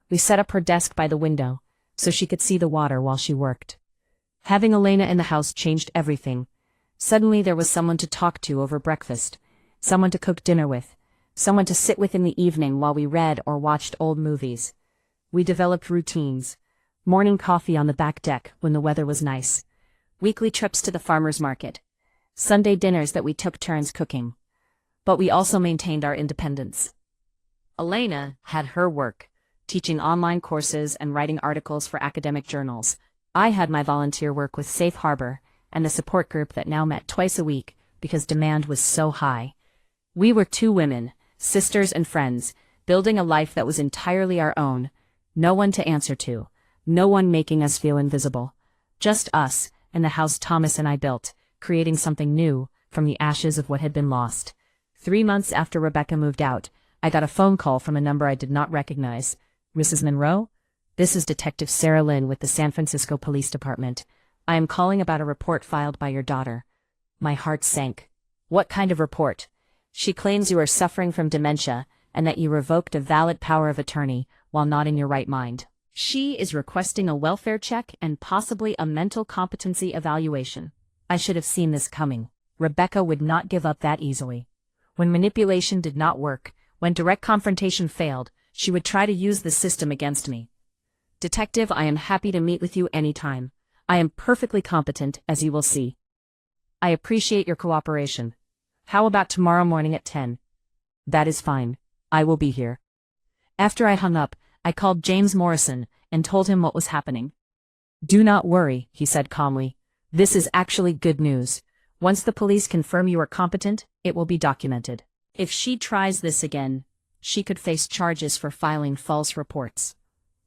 We set up her desk by the window, so she could see the water while she worked. Having Elena in the house changed everything. Suddenly there was someone to talk to over breakfast, someone to cook dinner with, someone to sit with in the evening while we read or watched old movies. We developed routines. Morning coffee on the back deck when the weather was nice. Weekly trips to the farmer's market. Sunday dinners that we took turns cooking. But we also maintained our independence. Elena had her work, teaching online courses and writing articles for academic journals. I had my volunteer work with Safe Harbor and the support group that now met twice a week because demand was so high. We were 2 women, sisters and friends, building a life that was entirely our own. No one to answer to, no one making us feel invisible. Just us and the house Thomas and I built, creating something new from the ashes of what had been lost. 3 months after Rebecca moved out, I got a phone call from a number I did not recognize. "Mrs. Monroe? This is Detective Sarah Lynn with the San Francisco Police Department. I am calling about a report filed by your daughter." My heart sank. "What kind of report?" "She claims you are suffering from dementia and that you revoked a valid power of attorney while not in your right mind. She is requesting a welfare check and possibly a mental competency evaluation." I should have seen this coming. Rebecca would not give up that easily. When manipulation did not work, when direct confrontation failed, she would try to use the system against me. "Detective, I am happy to meet with you anytime. I am perfectly competent, as you will see. I appreciate your cooperation. How about tomorrow morning at 10? "That is fine. I will be here." After I hung up, I called James Morrison and told him what was happening. "Do not worry," he said calmly. "This is actually good news. Once the police confirm you are competent, it will be documented. If she tries this again, she could face charges for filing false reports."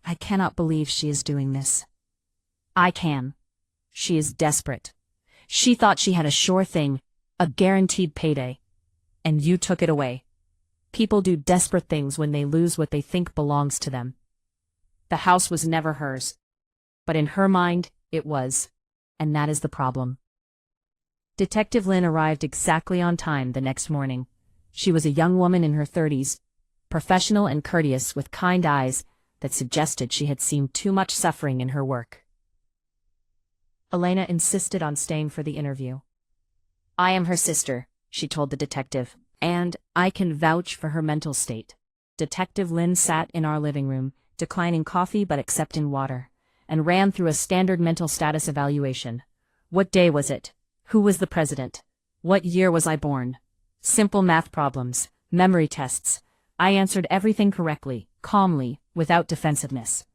I cannot believe she is doing this. I can. She is desperate. She thought she had a sure thing, a guaranteed payday. And you took it away. People do desperate things when they lose what they think belongs to them. The house was never hers. But in her mind, it was. And that is the problem. Detective Lynn arrived exactly on time the next morning. She was a young woman in her 30s, professional and courteous with kind eyes that suggested she had seen too much suffering in her work. Elena insisted on staying for the interview. "I am her sister," she told the detective, "and I can vouch for her mental state." Detective Lynn sat in our living room, declining coffee but accepting water, and ran through a standard mental status evaluation. What day was it? Who was the president? What year was I born? Simple math problems, memory tests. I answered everything correctly, calmly, without defensiveness.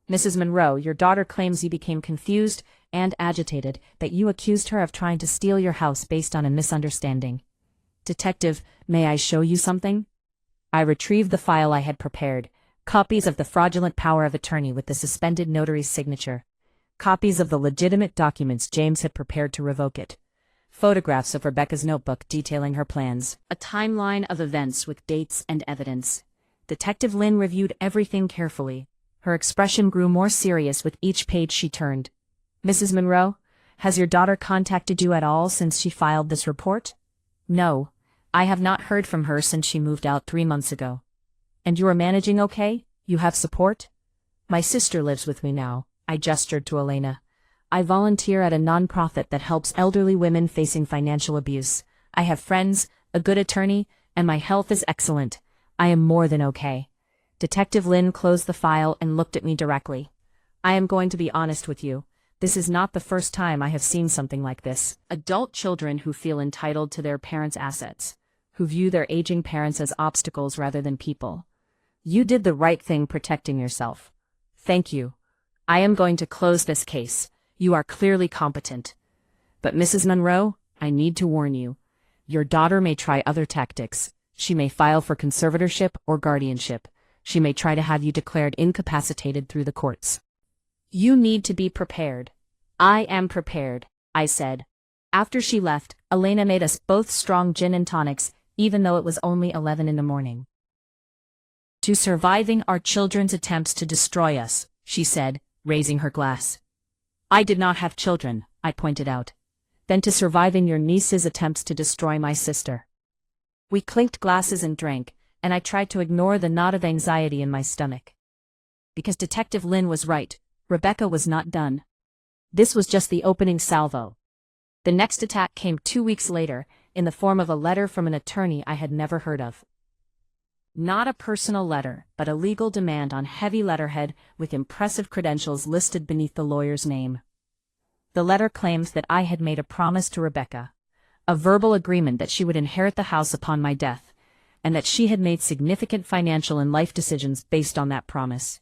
"Mrs. Monroe, your daughter claims you became confused and agitated, that you accused her of trying to steal your house based on a misunderstanding." "Detective, may I show you something?" I retrieved the file I had prepared, copies of the fraudulent power of attorney with the suspended notary's signature, copies of the legitimate documents James had prepared to revoke it, photographs of Rebecca's notebook detailing her plans, a timeline of events with dates and evidence. Detective Lynn reviewed everything carefully. Her expression grew more serious with each page she turned. "Mrs. Monroe, has your daughter contacted you at all since she filed this report?" "No. I have not heard from her since she moved out 3 months ago." "And you are managing okay? You have support?" "My sister lives with me now," I gestured to Elena. "I volunteer at a nonprofit that helps elderly women facing financial abuse. I have friends, a good attorney, and my health is excellent. I am more than okay." Detective Lynn closed the file and looked at me directly. "I am going to be honest with you. This is not the first time I have seen something like this. Adult children who feel entitled to their parents' assets, who view their aging parents as obstacles rather than people. You did the right thing protecting yourself. Thank you. I am going to close this case. You are clearly competent. But Mrs. Monroe, I need to warn you. Your daughter may try other tactics. She may file for conservatorship or guardianship. She may try to have you declared incapacitated through the courts. You need to be prepared." "I am prepared," I said. After she left, Elena made us both strong gin and tonics, even though it was only 11 in the morning. "To surviving our children's attempts to destroy us," she said, raising her glass. "I did not have children," I pointed out. "Then to surviving your niece's attempts to destroy my sister." We clinked glasses and drank, and I tried to ignore the knot of anxiety in my stomach. Because Detective Lynn was right. Rebecca was not done. This was just the opening salvo. The next attack came 2 weeks later, in the form of a letter from an attorney I had never heard of. Not a personal letter, but a legal demand on heavy letterhead with impressive credentials listed beneath the lawyer's name. The letter claims that I had made a promise to Rebecca, a verbal agreement that she would inherit the house upon my death, and that she had made significant financial and life decisions based on that promise.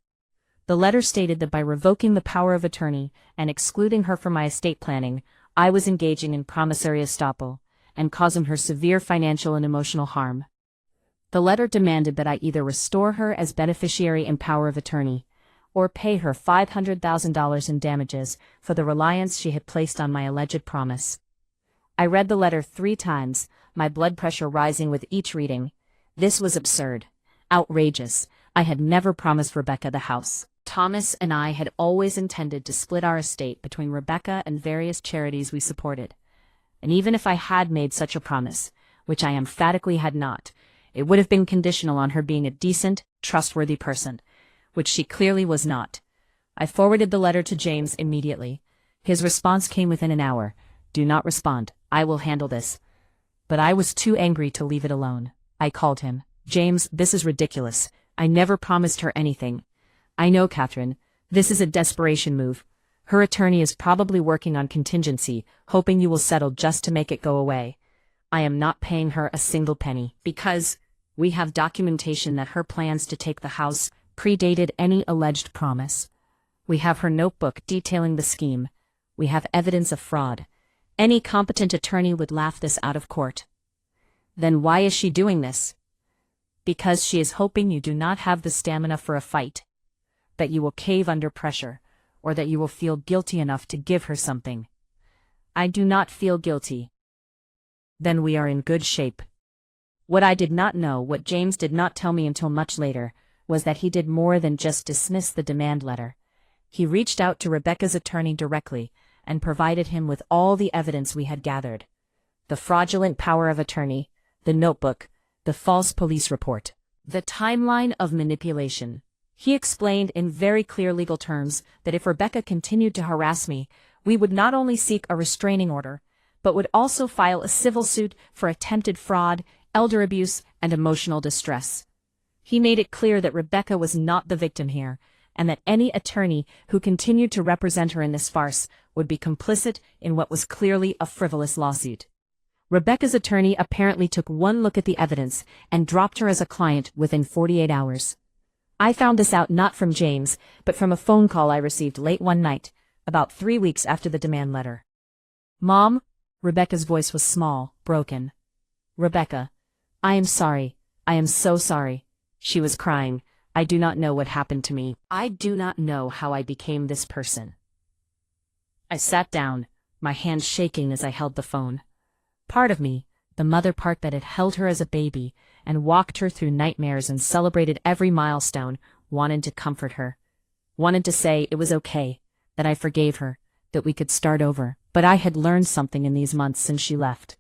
The letter stated that by revoking the power of attorney and excluding her from my estate planning, I was engaging in promissory estoppel and causing her severe financial and emotional harm. The letter demanded that I either restore her as beneficiary in power of attorney, or pay her $500,000 in damages for the reliance she had placed on my alleged promise. I read the letter 3 times, my blood pressure rising with each reading. This was absurd, outrageous. I had never promised Rebecca the house. Thomas and I had always intended to split our estate between Rebecca and various charities we supported. And even if I had made such a promise, which I emphatically had not, it would have been conditional on her being a decent, trustworthy person, which she clearly was not. I forwarded the letter to James immediately. His response came within an hour. "Do not respond. I will handle this." But I was too angry to leave it alone. I called him. "James, this is ridiculous. I never promised her anything." "I know, Catherine. This is a desperation move. Her attorney is probably working on contingency, hoping you will settle just to make it go away. I am not paying her a single penny, because we have documentation that her plans to take the house predated any alleged promise. We have her notebook detailing the scheme. We have evidence of fraud. Any competent attorney would laugh this out of court." "Then why is she doing this?" "Because she is hoping you do not have the stamina for a fight, that you will cave under pressure, or that you will feel guilty enough to give her something." "I do not feel guilty." "Then we are in good shape." What I did not know, what James did not tell me until much later, was that he did more than just dismiss the demand letter. He reached out to Rebecca's attorney directly and provided him with all the evidence we had gathered. The fraudulent power of attorney, the notebook, the false police report, the timeline of manipulation. He explained in very clear legal terms that if Rebecca continued to harass me, we would not only seek a restraining order, but would also file a civil suit for attempted fraud, elder abuse, and emotional distress. He made it clear that Rebecca was not the victim here, and that any attorney who continued to represent her in this farce would be complicit in what was clearly a frivolous lawsuit. Rebecca's attorney apparently took one look at the evidence and dropped her as a client within 48 hours. I found this out not from James, but from a phone call I received late one night, about 3 weeks after the demand letter. "Mom?" Rebecca's voice was small, broken. Rebecca, I am sorry. I am so sorry. She was crying. I do not know what happened to me. I do not know how I became this person. I sat down, my hands shaking as I held the phone. Part of me, the mother part that had held her as a baby and walked her through nightmares and celebrated every milestone, wanted to comfort her. Wanted to say it was okay, that I forgave her, that we could start over. But I had learned something in these months since she left.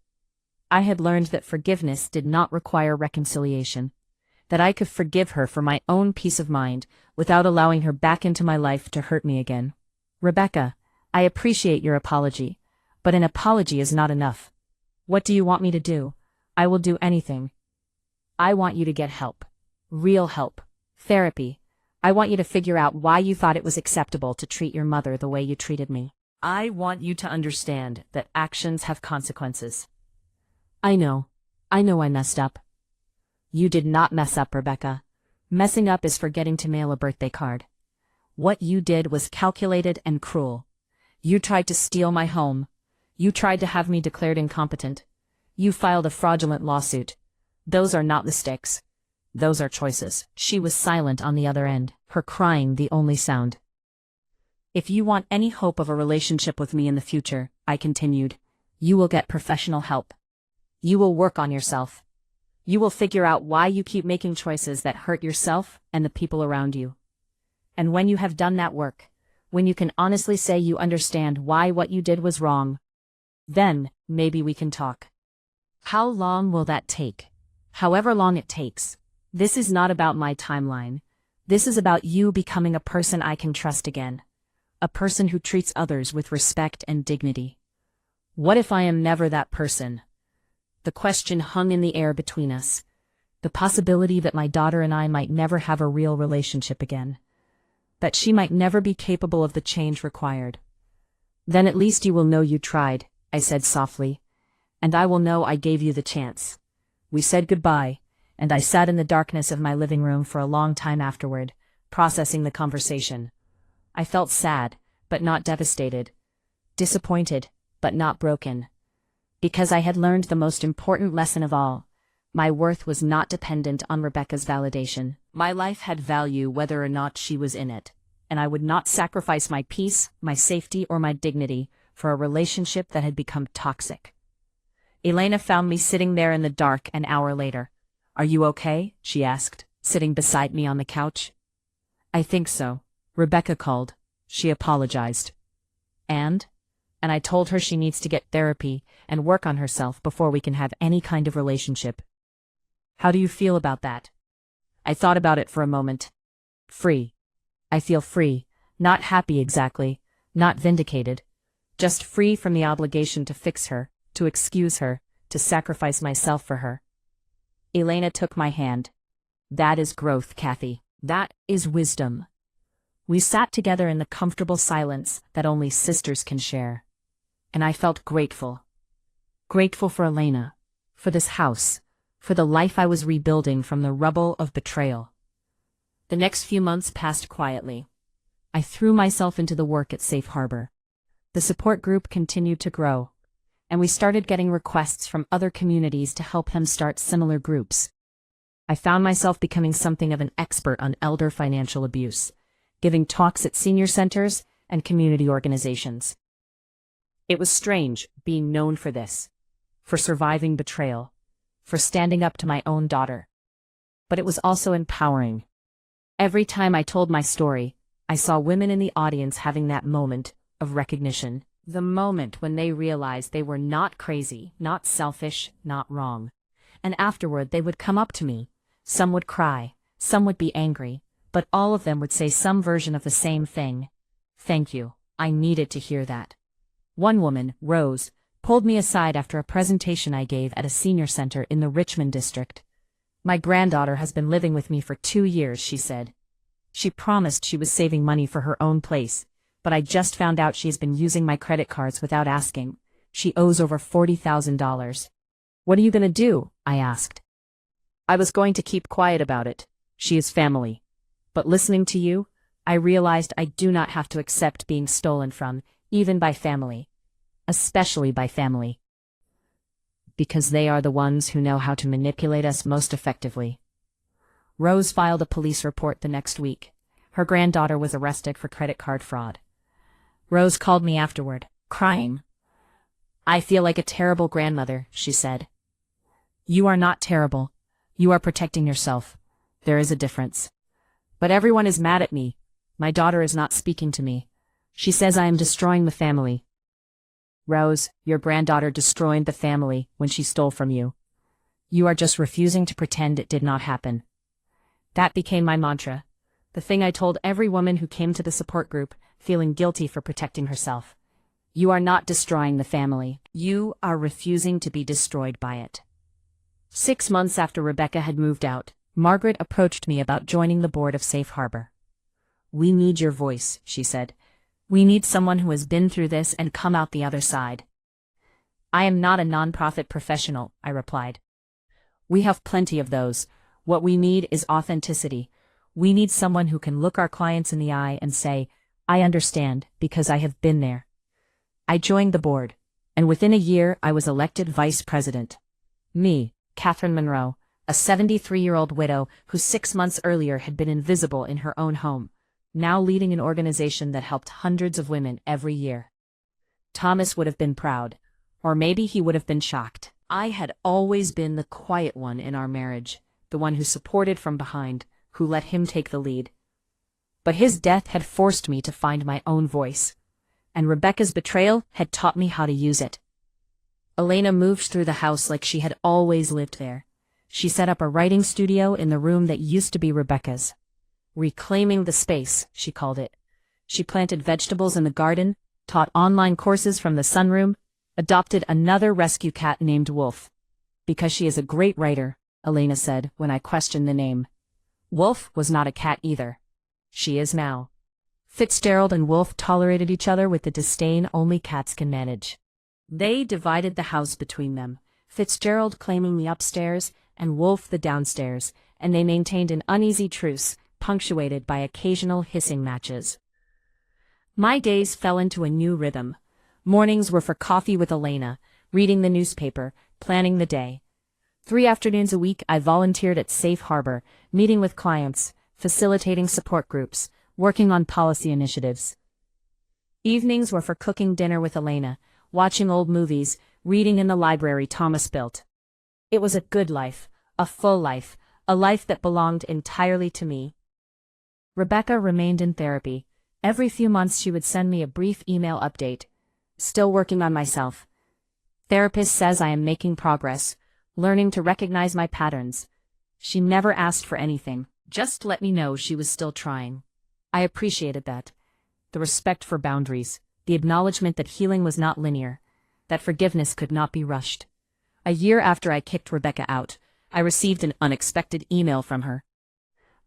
I had learned that forgiveness did not require reconciliation, that I could forgive her for my own peace of mind without allowing her back into my life to hurt me again. Rebecca, I appreciate your apology, but an apology is not enough. What do you want me to do? I will do anything. I want you to get help. Real help. Therapy. I want you to figure out why you thought it was acceptable to treat your mother the way you treated me. I want you to understand that actions have consequences. I know I messed up. You did not mess up, Rebecca. Messing up is forgetting to mail a birthday card. What you did was calculated and cruel. You tried to steal my home. You tried to have me declared incompetent. You filed a fraudulent lawsuit. Those are not mistakes. Those are choices. She was silent on the other end, her crying the only sound. If you want any hope of a relationship with me in the future, I continued, you will get professional help. You will work on yourself. You will figure out why you keep making choices that hurt yourself and the people around you. And when you have done that work, when you can honestly say you understand why what you did was wrong, then maybe we can talk. How long will that take? However long it takes. This is not about my timeline. This is about you becoming a person I can trust again. A person who treats others with respect and dignity. What if I am never that person? The question hung in the air between us. The possibility that my daughter and I might never have a real relationship again. That she might never be capable of the change required. Then at least you will know you tried, I said softly. And I will know I gave you the chance. We said goodbye, and I sat in the darkness of my living room for a long time afterward, processing the conversation. I felt sad, but not devastated. Disappointed, but not broken. Because I had learned the most important lesson of all. My worth was not dependent on Rebecca's validation. My life had value whether or not she was in it, and I would not sacrifice my peace, my safety, or my dignity for a relationship that had become toxic. Elena found me sitting there in the dark an hour later. Are you okay? She asked, sitting beside me on the couch. I think so. Rebecca called. She apologized. And I told her she needs to get therapy and work on herself before we can have any kind of relationship. How do you feel about that? I thought about it for a moment. Free. I feel free, not happy exactly, not vindicated. Just free from the obligation to fix her, to excuse her, to sacrifice myself for her. Elena took my hand. That is growth, Kathy. That is wisdom. We sat together in the comfortable silence that only sisters can share. And I felt grateful. Grateful for Elena, for this house, for the life I was rebuilding from the rubble of betrayal. The next few months passed quietly. I threw myself into the work at Safe Harbor. The support group continued to grow, and we started getting requests from other communities to help them start similar groups. I found myself becoming something of an expert on elder financial abuse, giving talks at senior centers and community organizations. It was strange being known for this, for surviving betrayal, for standing up to my own daughter. But it was also empowering. Every time I told my story, I saw women in the audience having that moment of recognition, the moment when they realized they were not crazy, not selfish, not wrong. And afterward they would come up to me. Some would cry, some would be angry, but all of them would say some version of the same thing. Thank you, I needed to hear that. One woman, Rose, pulled me aside after a presentation I gave at a senior center in the Richmond district. My granddaughter has been living with me for 2 years, she said. She promised she was saving money for her own place, but I just found out she has been using my credit cards without asking. She owes over $40,000. What are you going to do? I asked. I was going to keep quiet about it. She is family. But listening to you, I realized I do not have to accept being stolen from, even by family. Especially by family. because they are the ones who know how to manipulate us most effectively. Rose filed a police report the next week. Her granddaughter was arrested for credit card fraud. Rose called me afterward, crying. "I feel like a terrible grandmother," she said. "You are not terrible. You are protecting yourself. There is a difference. But everyone is mad at me. My daughter is not speaking to me. She says I am destroying the family." Rose, your granddaughter destroyed the family when she stole from you. You are just refusing to pretend it did not happen. That became my mantra, the thing I told every woman who came to the support group, feeling guilty for protecting herself. You are not destroying the family. You are refusing to be destroyed by it. 6 months after Rebecca had moved out, Margaret approached me about joining the board of Safe Harbor. "We need your voice," she said. "We need someone who has been through this and come out the other side." "I am not a nonprofit professional," I replied. "We have plenty of those. What we need is authenticity. We need someone who can look our clients in the eye and say, 'I understand, because I have been there.'" I joined the board, and within a year I was elected vice president. Me, Catherine Monroe, a 73-year-old widow who 6 months earlier had been invisible in her own home, now leading an organization that helped hundreds of women every year. Thomas would have been proud, or maybe he would have been shocked. I had always been the quiet one in our marriage, the one who supported from behind, who let him take the lead. But his death had forced me to find my own voice, and Rebecca's betrayal had taught me how to use it. Elena moved through the house like she had always lived there. She set up a writing studio in the room that used to be Rebecca's. "Reclaiming the space," she called it. She planted vegetables in the garden, taught online courses from the sunroom, adopted another rescue cat named Wolf. "Because she is a great writer," Elena said when I questioned the name. Wolf was not a cat either. She is now. Fitzgerald and Wolf tolerated each other with the disdain only cats can manage. They divided the house between them, Fitzgerald claiming the upstairs and Wolf the downstairs, and they maintained an uneasy truce, punctuated by occasional hissing matches. My days fell into a new rhythm. Mornings were for coffee with Elena, reading the newspaper, planning the day. 3 afternoons a week I volunteered at Safe Harbor, meeting with clients, facilitating support groups, working on policy initiatives. Evenings were for cooking dinner with Elena, watching old movies, reading in the library Thomas built. It was a good life, a full life, a life that belonged entirely to me. Rebecca remained in therapy. Every few months she would send me a brief email update. "Still working on myself. Therapist says I am making progress, learning to recognize my patterns." She never asked for anything, just let me know she was still trying. I appreciated that. The respect for boundaries, the acknowledgement that healing was not linear, that forgiveness could not be rushed. A year after I kicked Rebecca out, I received an unexpected email from her.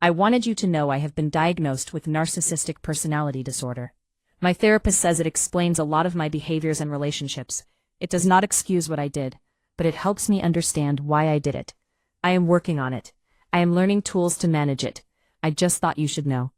"I wanted you to know I have been diagnosed with narcissistic personality disorder. My therapist says it explains a lot of my behaviors and relationships. It does not excuse what I did, but it helps me understand why I did it. I am working on it. I am learning tools to manage it. I just thought you should know."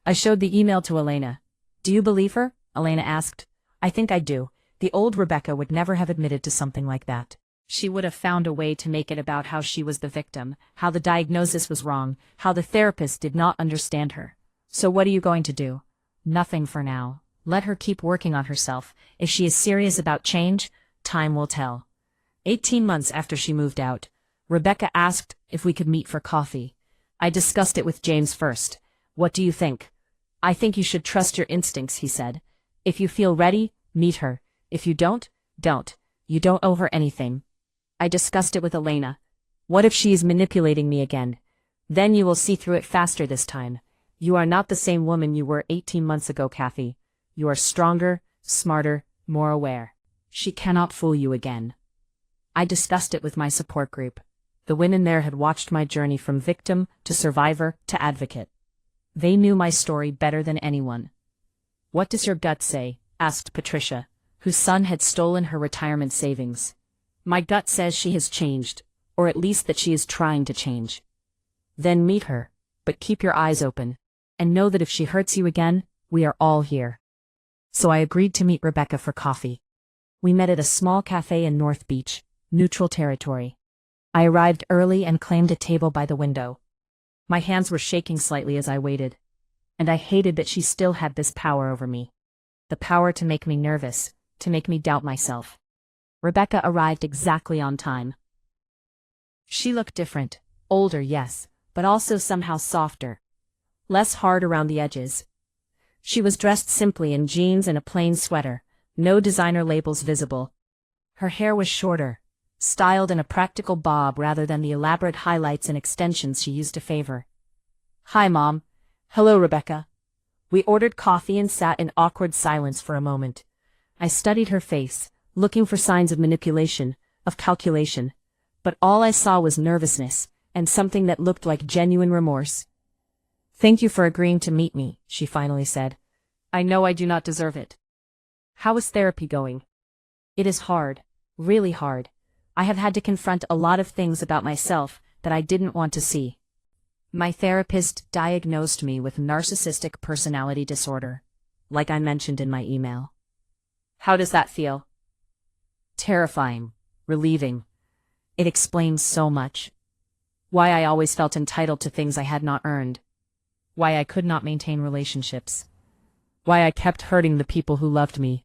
I showed the email to Elena. "Do you believe her?" Elena asked. "I think I do. The old Rebecca would never have admitted to something like that. She would have found a way to make it about how she was the victim, how the diagnosis was wrong, how the therapist did not understand her. So what are you going to do?" "Nothing for now. Let her keep working on herself. If she is serious about change, time will tell." 18 months after she moved out, Rebecca asked if we could meet for coffee. I discussed it with James first. "What do you think?" "I think you should trust your instincts," he said. "If you feel ready, meet her. If you don't, don't. You don't owe her anything." I discussed it with Elena. "What if she is manipulating me again? Then you will see through it faster this time. You are not the same woman you were 18 months ago, Kathy. You are stronger, smarter, more aware. She cannot fool you again." I discussed it with my support group. The women there had watched my journey from victim to survivor to advocate. They knew my story better than anyone. "What does your gut say?" asked Patricia, whose son had stolen her retirement savings. "My gut says she has changed, or at least that she is trying to change." "Then meet her, but keep your eyes open, and know that if she hurts you again, we are all here." So I agreed to meet Rebecca for coffee. We met at a small cafe in North Beach, neutral territory. I arrived early and claimed a table by the window. My hands were shaking slightly as I waited, and I hated that she still had this power over me. The power to make me nervous, to make me doubt myself. Rebecca arrived exactly on time. She looked different, older, yes, but also somehow softer. Less hard around the edges. She was dressed simply in jeans and a plain sweater, no designer labels visible. Her hair was shorter, styled in a practical bob rather than the elaborate highlights and extensions she used to favor. "Hi, Mom." "Hello, Rebecca." We ordered coffee and sat in awkward silence for a moment. I studied her face, looking for signs of manipulation, of calculation, but all I saw was nervousness, and something that looked like genuine remorse. "Thank you for agreeing to meet me," she finally said. "I know I do not deserve it." "How is therapy going?" "It is hard, really hard. I have had to confront a lot of things about myself that I didn't want to see. My therapist diagnosed me with narcissistic personality disorder, like I mentioned in my email." "How does that feel?" "Terrifying, relieving. It explains so much. Why I always felt entitled to things I had not earned. Why I could not maintain relationships. Why I kept hurting the people who loved me.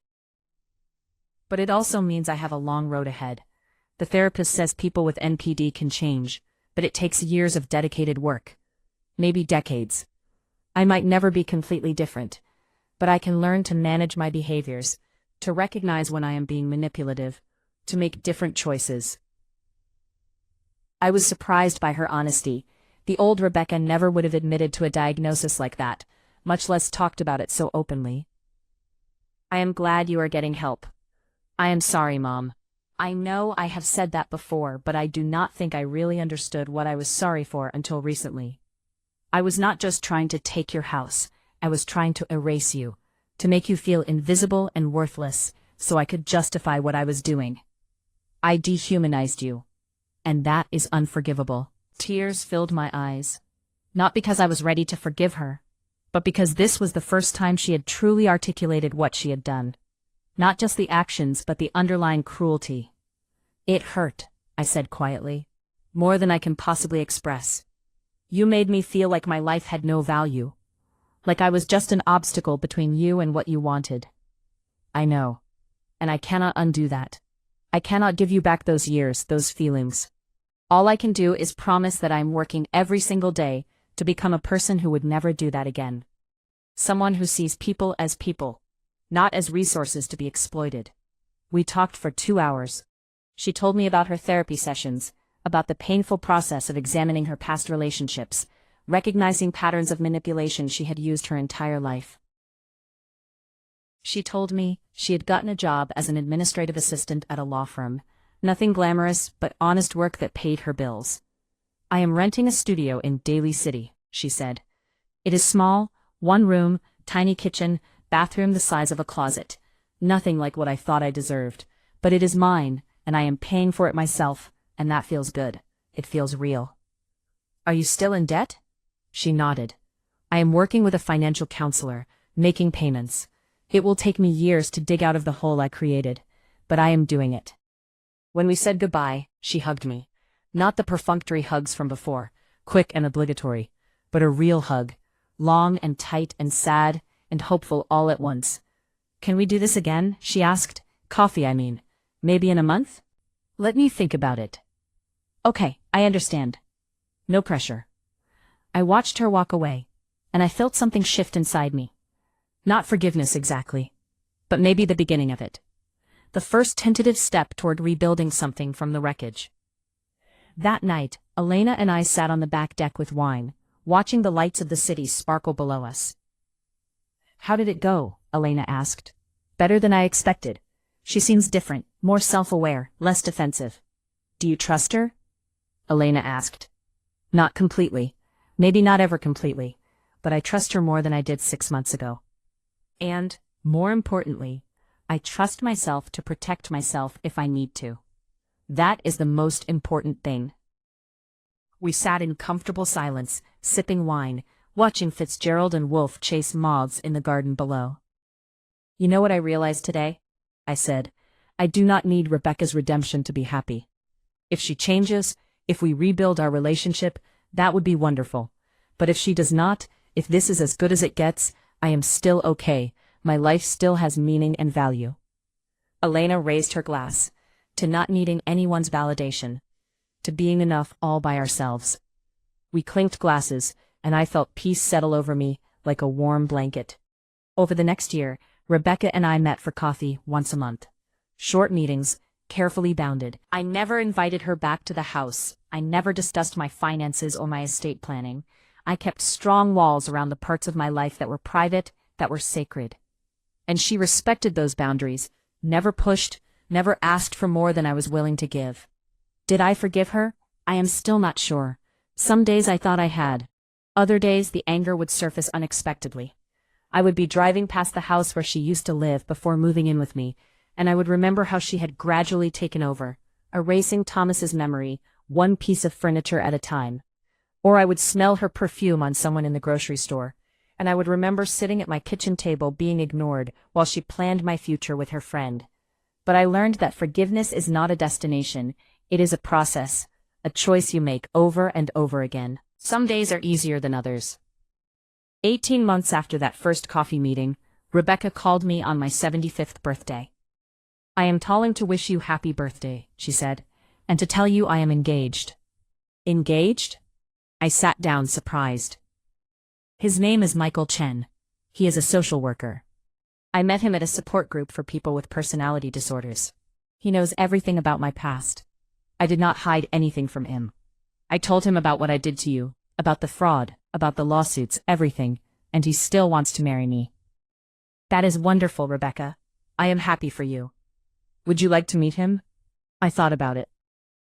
But it also means I have a long road ahead. The therapist says people with NPD can change, but it takes years of dedicated work. Maybe decades. I might never be completely different, but I can learn to manage my behaviors, to recognize when I am being manipulative, to make different choices. I was surprised by her honesty. The old Rebecca never would have admitted to a diagnosis like that, much less talked about it so openly. "I am glad you are getting help." "I am sorry, Mom. I know I have said that before, but I do not think I really understood what I was sorry for until recently. I was not just trying to take your house, I was trying to erase you, to make you feel invisible and worthless, so I could justify what I was doing. I dehumanized you. And that is unforgivable." Tears filled my eyes. Not because I was ready to forgive her, but because this was the first time she had truly articulated what she had done. Not just the actions, but the underlying cruelty. "It hurt," I said quietly. "More than I can possibly express. You made me feel like my life had no value. Like I was just an obstacle between you and what you wanted. I know. And I cannot undo that. I cannot give you back those years, those feelings. All I can do is promise that I'm working every single day to become a person who would never do that again. Someone who sees people as people, not as resources to be exploited." We talked for 2 hours. She told me about her therapy sessions, about the painful process of examining her past relationships, recognizing patterns of manipulation she had used her entire life. She told me she had gotten a job as an administrative assistant at a law firm. Nothing glamorous, but honest work that paid her bills. "I am renting a studio in Daly City," she said. "It is small, 1 room, tiny kitchen, bathroom the size of a closet. Nothing like what I thought I deserved. But it is mine, and I am paying for it myself, and that feels good. It feels real." "Are you still in debt?" She nodded. "I am working with a financial counselor, making payments. It will take me years to dig out of the hole I created, but I am doing it." When we said goodbye, she hugged me. Not the perfunctory hugs from before, quick and obligatory, but a real hug, long and tight and sad and hopeful all at once. "Can we do this again?" she asked. "Coffee, I mean. Maybe in a month?" "Let me think about it." "Okay, I understand. No pressure." I watched her walk away, and I felt something shift inside me. Not forgiveness exactly, but maybe the beginning of it. The first tentative step toward rebuilding something from the wreckage. That night, Elena and I sat on the back deck with wine, watching the lights of the city sparkle below us. "How did it go?" Elena asked. "Better than I expected. She seems different, more self-aware, less defensive." "Do you trust her?" Elena asked. "Not completely. Maybe not ever completely. But I trust her more than I did 6 months ago. And, more importantly, I trust myself to protect myself if I need to. That is the most important thing." We sat in comfortable silence, sipping wine, watching Fitzgerald and Wolf chase moths in the garden below. "You know what I realized today?" I said. "I do not need Rebecca's redemption to be happy. If she changes, if we rebuild our relationship, that would be wonderful. But if she does not, if this is as good as it gets, I am still okay. My life still has meaning and value. Elena raised her glass. To not needing anyone's validation. To being enough all by ourselves. We clinked glasses, and I felt peace settle over me like a warm blanket. Over the next year, Rebecca and I met for coffee once a month. Short meetings, carefully bounded. I never invited her back to the house. I never discussed my finances or my estate planning. I kept strong walls around the parts of my life that were private, that were sacred. And she respected those boundaries, never pushed, never asked for more than I was willing to give. Did I forgive her? I am still not sure. Some days I thought I had. Other days the anger would surface unexpectedly. I would be driving past the house where she used to live before moving in with me, and I would remember how she had gradually taken over, erasing Thomas's memory, one piece of furniture at a time. Or I would smell her perfume on someone in the grocery store, and I would remember sitting at my kitchen table being ignored while she planned my future with her friend. But I learned that forgiveness is not a destination, it is a process, a choice you make over and over again. Some days are easier than others. 18 months after that first coffee meeting, Rebecca called me on my 75th birthday. I am calling to wish you happy birthday, she said, and to tell you I am engaged. Engaged? I sat down surprised. His name is Michael Chen. He is a social worker. I met him at a support group for people with personality disorders. He knows everything about my past. I did not hide anything from him. I told him about what I did to you, about the fraud, about the lawsuits, everything, and he still wants to marry me. That is wonderful, Rebecca. I am happy for you. Would you like to meet him? I thought about it.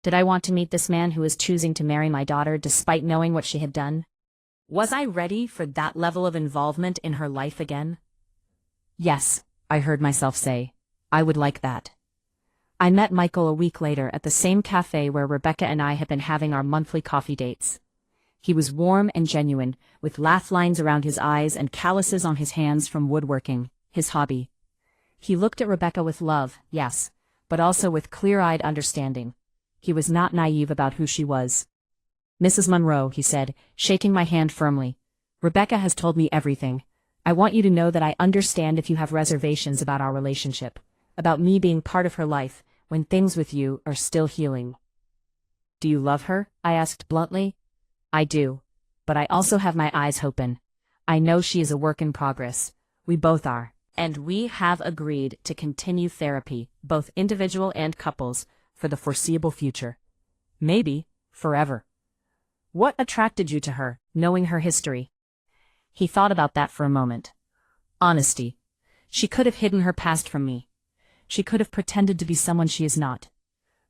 Did I want to meet this man who was choosing to marry my daughter despite knowing what she had done? Was I ready for that level of involvement in her life again? Yes, I heard myself say. I would like that. I met Michael a week later at the same cafe where Rebecca and I had been having our monthly coffee dates. He was warm and genuine, with laugh lines around his eyes and calluses on his hands from woodworking, his hobby. He looked at Rebecca with love, yes, but also with clear-eyed understanding. He was not naive about who she was. Mrs. Monroe, he said, shaking my hand firmly. Rebecca has told me everything. I want you to know that I understand if you have reservations about our relationship, about me being part of her life, when things with you are still healing. Do you love her? I asked bluntly. I do. But I also have my eyes open. I know she is a work in progress. We both are. And we have agreed to continue therapy, both individual and couples, for the foreseeable future. Maybe forever. What attracted you to her, knowing her history? He thought about that for a moment. Honesty. She could have hidden her past from me. She could have pretended to be someone she is not.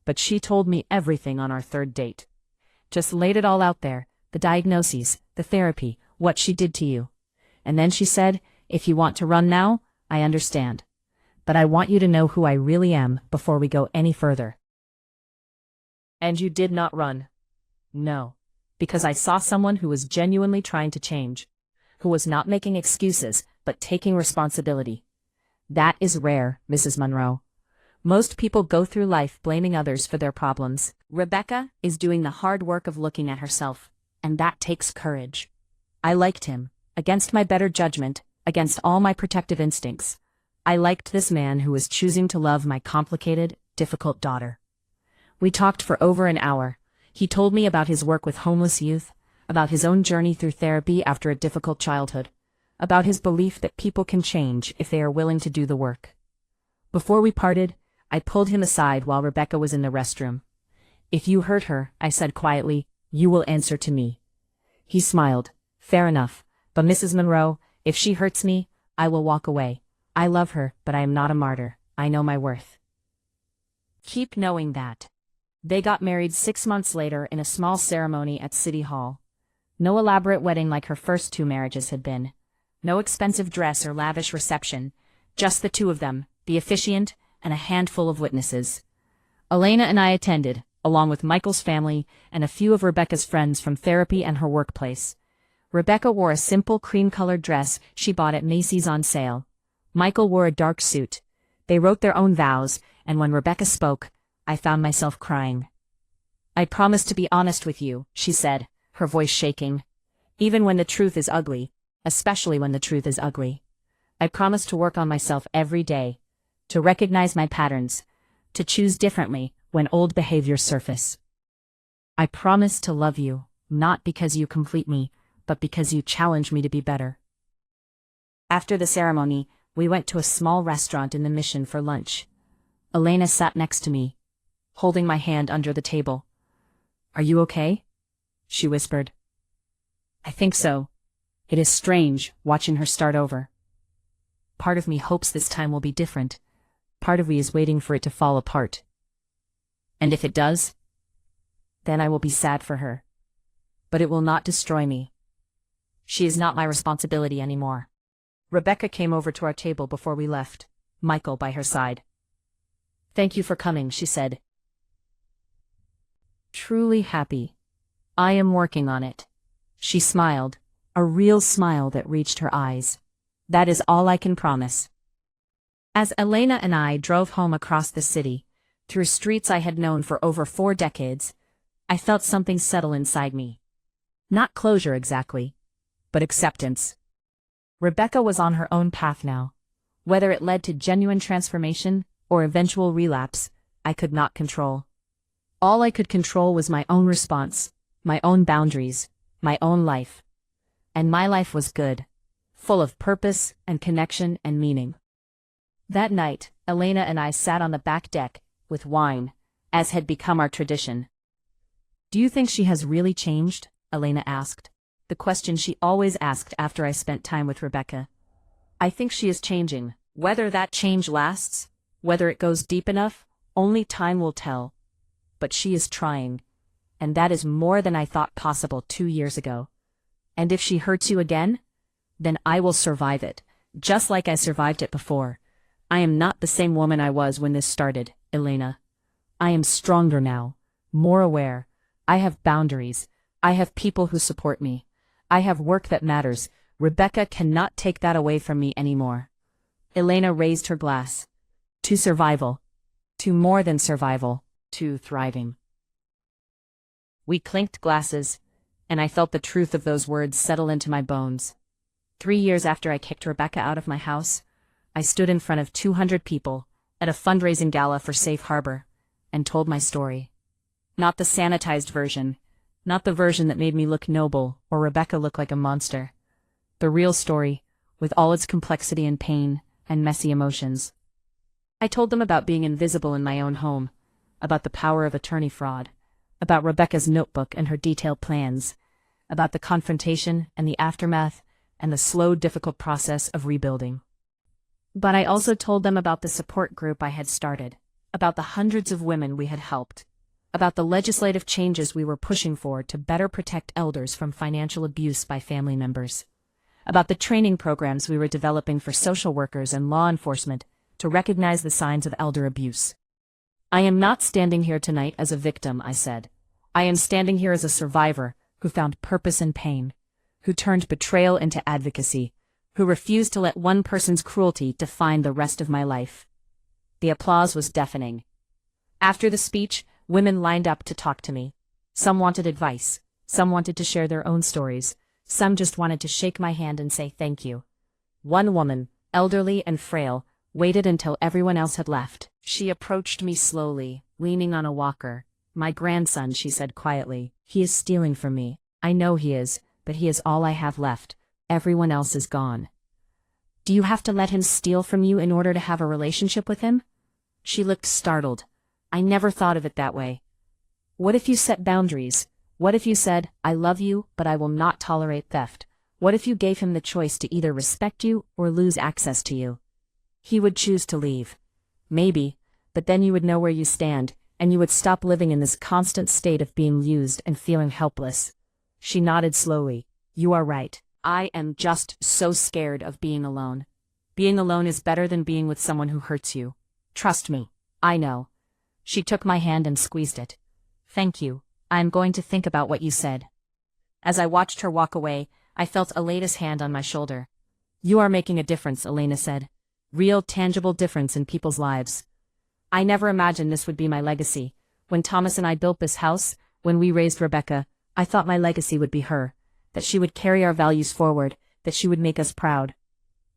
But she told me everything on our third date. Just laid it all out there, the diagnoses, the therapy, what she did to you. And then she said, if you want to run now, I understand. But I want you to know who I really am before we go any further. And you did not run. No. Because I saw someone who was genuinely trying to change. Who was not making excuses, but taking responsibility. That is rare, Mrs. Monroe. Most people go through life blaming others for their problems. Rebecca is doing the hard work of looking at herself, and that takes courage. I liked him, against my better judgment, against all my protective instincts. I liked this man who was choosing to love my complicated, difficult daughter. We talked for over an hour. He told me about his work with homeless youth, about his own journey through therapy after a difficult childhood, about his belief that people can change if they are willing to do the work. Before we parted, I pulled him aside while Rebecca was in the restroom. If you hurt her, I said quietly, you will answer to me. He smiled. Fair enough. But Mrs. Monroe, if she hurts me, I will walk away. I love her, but I am not a martyr. I know my worth. Keep knowing that. They got married 6 months later in a small ceremony at City Hall. No elaborate wedding like her first 2 marriages had been. No expensive dress or lavish reception. Just the 2 of them, the officiant, and a handful of witnesses. Elena and I attended, along with Michael's family and a few of Rebecca's friends from therapy and her workplace. Rebecca wore a simple cream-colored dress she bought at Macy's on sale. Michael wore a dark suit. They wrote their own vows, and when Rebecca spoke, I found myself crying. I promise to be honest with you, she said, her voice shaking. Even when the truth is ugly, especially when the truth is ugly. I promise to work on myself every day, to recognize my patterns, to choose differently when old behaviors surface. I promise to love you, not because you complete me, but because you challenge me to be better. After the ceremony, we went to a small restaurant in the Mission for lunch. Elena sat next to me, holding my hand under the table. Are you okay? She whispered. I think so. It is strange, watching her start over. Part of me hopes this time will be different. Part of me is waiting for it to fall apart. And if it does, then I will be sad for her. But it will not destroy me. She is not my responsibility anymore. Rebecca came over to our table before we left, Michael by her side. Thank you for coming, she said. Truly happy. I am working on it. She smiled, a real smile that reached her eyes. That is all I can promise. As Elena and I drove home across the city, through streets I had known for over 4 decades, I felt something settle inside me. Not closure exactly, but acceptance. Rebecca was on her own path now. Whether it led to genuine transformation or eventual relapse, I could not control. All I could control was my own response, my own boundaries, my own life. And my life was good, full of purpose and connection and meaning. That night, Elena and I sat on the back deck, with wine, as had become our tradition. Do you think she has really changed? Elena asked, the question she always asked after I spent time with Rebecca. I think she is changing. Whether that change lasts, whether it goes deep enough, only time will tell. But she is trying, and that is more than I thought possible 2 years ago. And if she hurts you again, then I will survive it, just like I survived it before. I am not the same woman I was when this started, Elena. I am stronger now, more aware. I have boundaries. I have people who support me. I have work that matters. Rebecca cannot take that away from me anymore. Elena raised her glass. To survival. To more than survival. To thriving. We clinked glasses, and I felt the truth of those words settle into my bones. 3 years after I kicked Rebecca out of my house, I stood in front of 200 people at a fundraising gala for Safe Harbor and told my story. Not the sanitized version, not the version that made me look noble or Rebecca look like a monster. The real story, with all its complexity and pain and messy emotions. I told them about being invisible in my own home, about the power of attorney fraud, about Rebecca's notebook and her detailed plans, about the confrontation and the aftermath and the slow, difficult process of rebuilding. But I also told them about the support group I had started, about the hundreds of women we had helped, about the legislative changes we were pushing for to better protect elders from financial abuse by family members, about the training programs we were developing for social workers and law enforcement to recognize the signs of elder abuse. I am not standing here tonight as a victim, I said. I am standing here as a survivor who found purpose in pain, who turned betrayal into advocacy, who refused to let one person's cruelty define the rest of my life. The applause was deafening. After the speech, women lined up to talk to me. Some wanted advice, some wanted to share their own stories, some just wanted to shake my hand and say thank you. One woman, elderly and frail, waited until everyone else had left. She approached me slowly, leaning on a walker. My grandson, she said quietly. He is stealing from me. I know he is, but he is all I have left. Everyone else is gone. Do you have to let him steal from you in order to have a relationship with him? She looked startled. I never thought of it that way. What if you set boundaries? What if you said, I love you, but I will not tolerate theft? What if you gave him the choice to either respect you or lose access to you? He would choose to leave. Maybe, but then you would know where you stand, and you would stop living in this constant state of being used and feeling helpless. She nodded slowly. You are right. I am just so scared of being alone. Being alone is better than being with someone who hurts you. Trust me. I know. She took my hand and squeezed it. Thank you. I am going to think about what you said. As I watched her walk away, I felt Elena's hand on my shoulder. You are making a difference, Elena said. Real, tangible difference in people's lives. I never imagined this would be my legacy. When Thomas and I built this house, When we raised Rebecca, I thought my legacy would be her, that she would carry our values forward, that she would make us proud.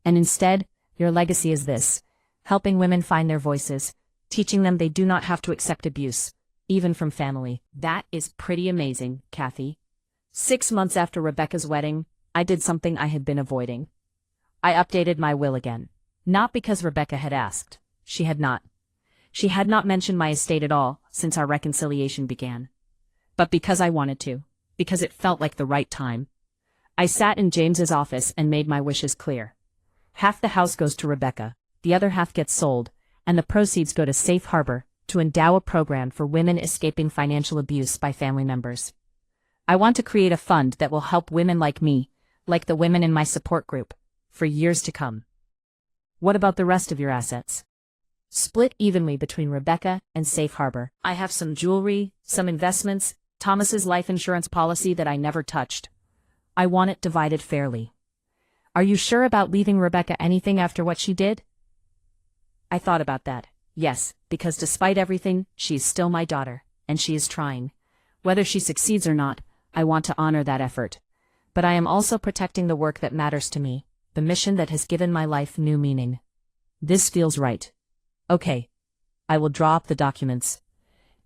And instead, your legacy is this: helping women find their voices, teaching them they do not have to accept abuse, even from family. That is pretty amazing, Kathy. 6 months after Rebecca's wedding, I did something I had been avoiding. I updated my will again. Not because Rebecca had asked. She had not. She had not mentioned my estate at all since our reconciliation began. But because I wanted to. Because it felt like the right time. I sat in James's office and made my wishes clear. Half the house goes to Rebecca, the other half gets sold, and the proceeds go to Safe Harbor to endow a program for women escaping financial abuse by family members. I want to create a fund that will help women like me, like the women in my support group, for years to come. What about the rest of your assets? Split evenly between Rebecca and Safe Harbor. I have some jewelry, some investments, Thomas's life insurance policy that I never touched. I want it divided fairly. Are you sure about leaving Rebecca anything after what she did? I thought about that, yes, because despite everything, she is still my daughter, and she is trying. Whether she succeeds or not, I want to honor that effort. But I am also protecting the work that matters to me, the mission that has given my life new meaning. This feels right. Okay. I will draw up the documents.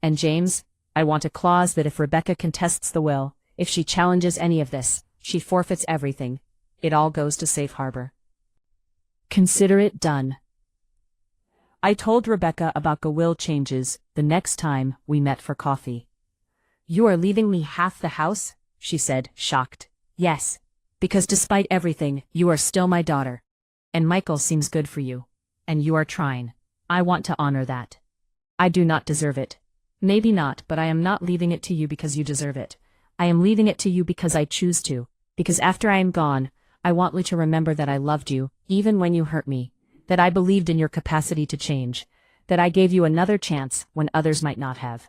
And James, I want a clause that if Rebecca contests the will, if she challenges any of this, she forfeits everything. It all goes to Safe Harbor. Consider it done. I told Rebecca about the will changes the next time we met for coffee. You are leaving me half the house? She said, shocked. Yes. Because despite everything, you are still my daughter. And Michael seems good for you. And you are trying. I want to honor that. I do not deserve it. Maybe not, but I am not leaving it to you because you deserve it. I am leaving it to you because I choose to. Because after I am gone, I want you to remember that I loved you, even when you hurt me. That I believed in your capacity to change. That I gave you another chance when others might not have.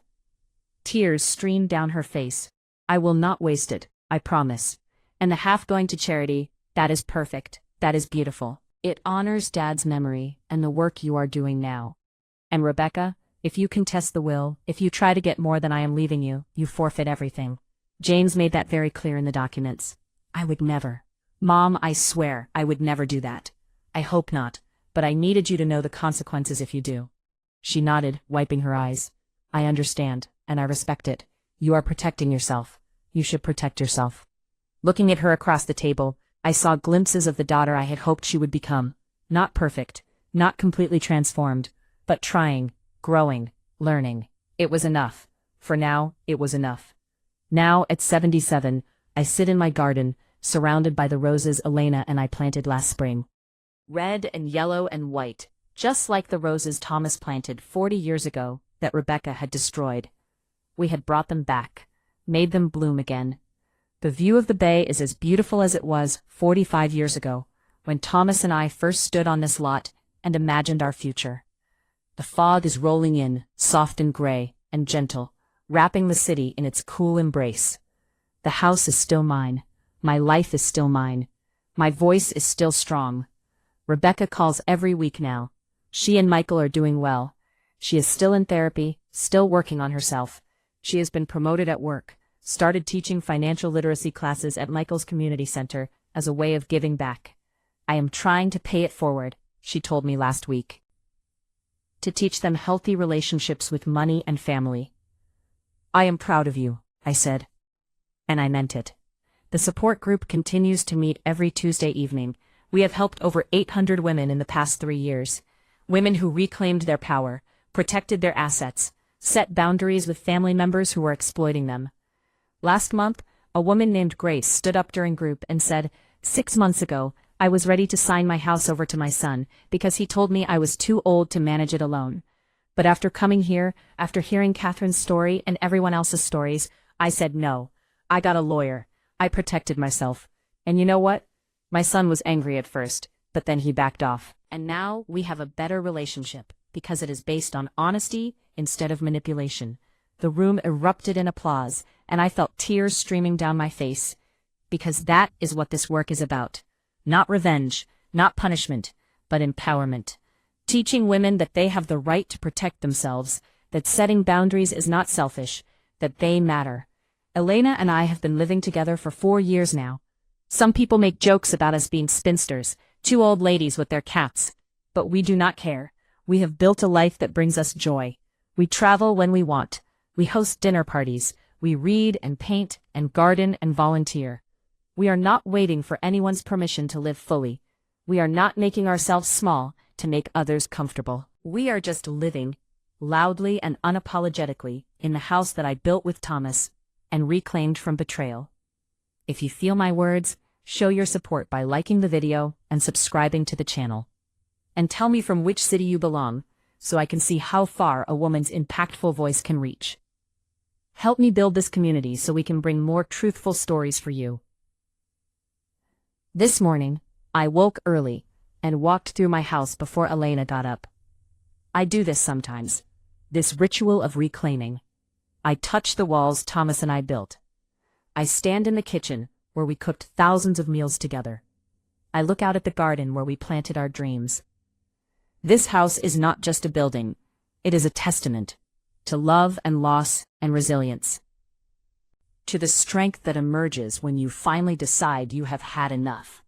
Tears streamed down her face. I will not waste it, I promise. And the half going to charity, that is perfect, that is beautiful. It honors Dad's memory and the work you are doing now. And Rebecca, if you contest the will, if you try to get more than I am leaving you, you forfeit everything. James made that very clear in the documents. I would never. Mom, I swear, I would never do that. I hope not, but I needed you to know the consequences if you do. She nodded, wiping her eyes. I understand, and I respect it. You are protecting yourself. You should protect yourself. Looking at her across the table, I saw glimpses of the daughter I had hoped she would become. Not perfect, not completely transformed, but trying, growing, learning. It was enough. For now, it was enough. Now, at 77, I sit in my garden, surrounded by the roses Elena and I planted last spring. Red and yellow and white, just like the roses Thomas planted 40 years ago that Rebecca had destroyed. We had brought them back, made them bloom again. The view of the bay is as beautiful as it was 45 years ago, when Thomas and I first stood on this lot and imagined our future. The fog is rolling in, soft and gray and gentle, wrapping the city in its cool embrace. The house is still mine. My life is still mine. My voice is still strong. Rebecca calls every week now. She and Michael are doing well. She is still in therapy, still working on herself. She has been promoted at work. Started teaching financial literacy classes at Michael's community center as a way of giving back. I am trying to pay it forward, she told me last week. To teach them healthy relationships with money and family. I am proud of you, I said. And I meant it. The support group continues to meet every Tuesday evening. We have helped over 800 women in the past 3 years. Women who reclaimed their power, protected their assets, set boundaries with family members who were exploiting them. Last month, a woman named Grace stood up during group and said, 6 months ago, I was ready to sign my house over to my son because he told me I was too old to manage it alone. But after coming here, after hearing Catherine's story and everyone else's stories, I said no. I got a lawyer. I protected myself. And you know what? My son was angry at first, but then he backed off. And now we have a better relationship because it is based on honesty instead of manipulation. The room erupted in applause, and I felt tears streaming down my face. Because that is what this work is about. Not revenge, not punishment, but empowerment. Teaching women that they have the right to protect themselves, that setting boundaries is not selfish, that they matter. Elena and I have been living together for 4 years now. Some people make jokes about us being spinsters, two old ladies with their cats. But we do not care. We have built a life that brings us joy. We travel when we want. We host dinner parties. We read and paint and garden and volunteer. We are not waiting for anyone's permission to live fully. We are not making ourselves small to make others comfortable. We are just living, loudly and unapologetically, in the house that I built with Thomas and reclaimed from betrayal. If you feel my words, show your support by liking the video and subscribing to the channel. And tell me from which city you belong, so I can see how far a woman's impactful voice can reach. Help me build this community so we can bring more truthful stories for you. This morning, I woke early and walked through my house before Elena got up. I do this sometimes, this ritual of reclaiming. I touch the walls Thomas and I built. I stand in the kitchen where we cooked thousands of meals together. I look out at the garden where we planted our dreams. This house is not just a building, it is a testament to love and loss and resilience. To the strength that emerges when you finally decide you have had enough.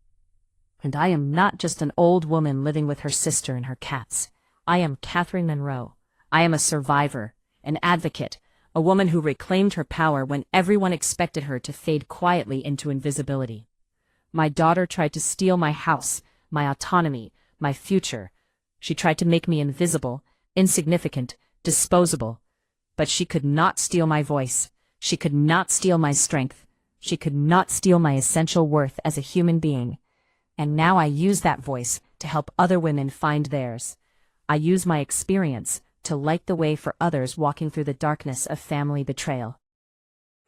And I am not just an old woman living with her sister and her cats. I am Catherine Monroe. I am a survivor, an advocate, a woman who reclaimed her power when everyone expected her to fade quietly into invisibility. My daughter tried to steal my house, my autonomy, my future. She tried to make me invisible, insignificant, disposable. But she could not steal my voice. She could not steal my strength. She could not steal my essential worth as a human being. And now I use that voice to help other women find theirs. I use my experience to light the way for others walking through the darkness of family betrayal.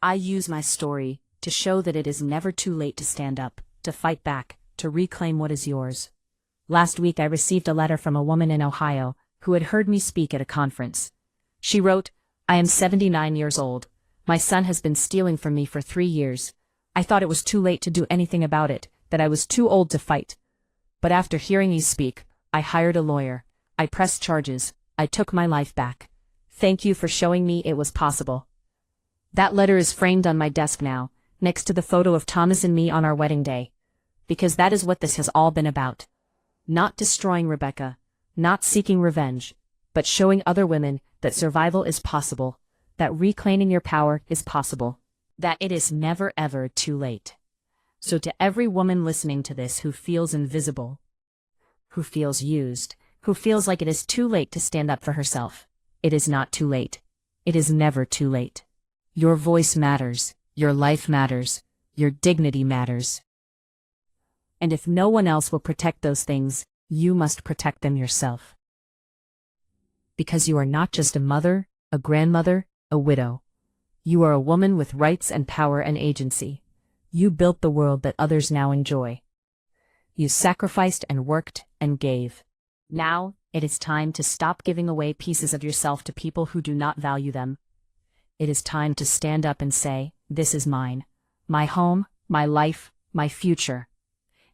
I use my story to show that it is never too late to stand up, to fight back, to reclaim what is yours. Last week I received a letter from a woman in Ohio who had heard me speak at a conference. She wrote, "I am 79 years old. My son has been stealing from me for 3 years. I thought it was too late to do anything about it, that I was too old to fight. But after hearing you speak, I hired a lawyer. I pressed charges. I took my life back. Thank you for showing me it was possible." That letter is framed on my desk now, next to the photo of Thomas and me on our wedding day. Because that is what this has all been about. Not destroying Rebecca, not seeking revenge, but showing other women that survival is possible, that reclaiming your power is possible, that it is never ever too late. So to every woman listening to this who feels invisible, who feels used, who feels like it is too late to stand up for herself, it is not too late. It is never too late. Your voice matters, your life matters, your dignity matters. And if no one else will protect those things, you must protect them yourself. Because you are not just a mother, a grandmother, a widow. You are a woman with rights and power and agency. You built the world that others now enjoy. You sacrificed and worked and gave. Now, it is time to stop giving away pieces of yourself to people who do not value them. It is time to stand up and say, "This is mine. My home, my life, my future.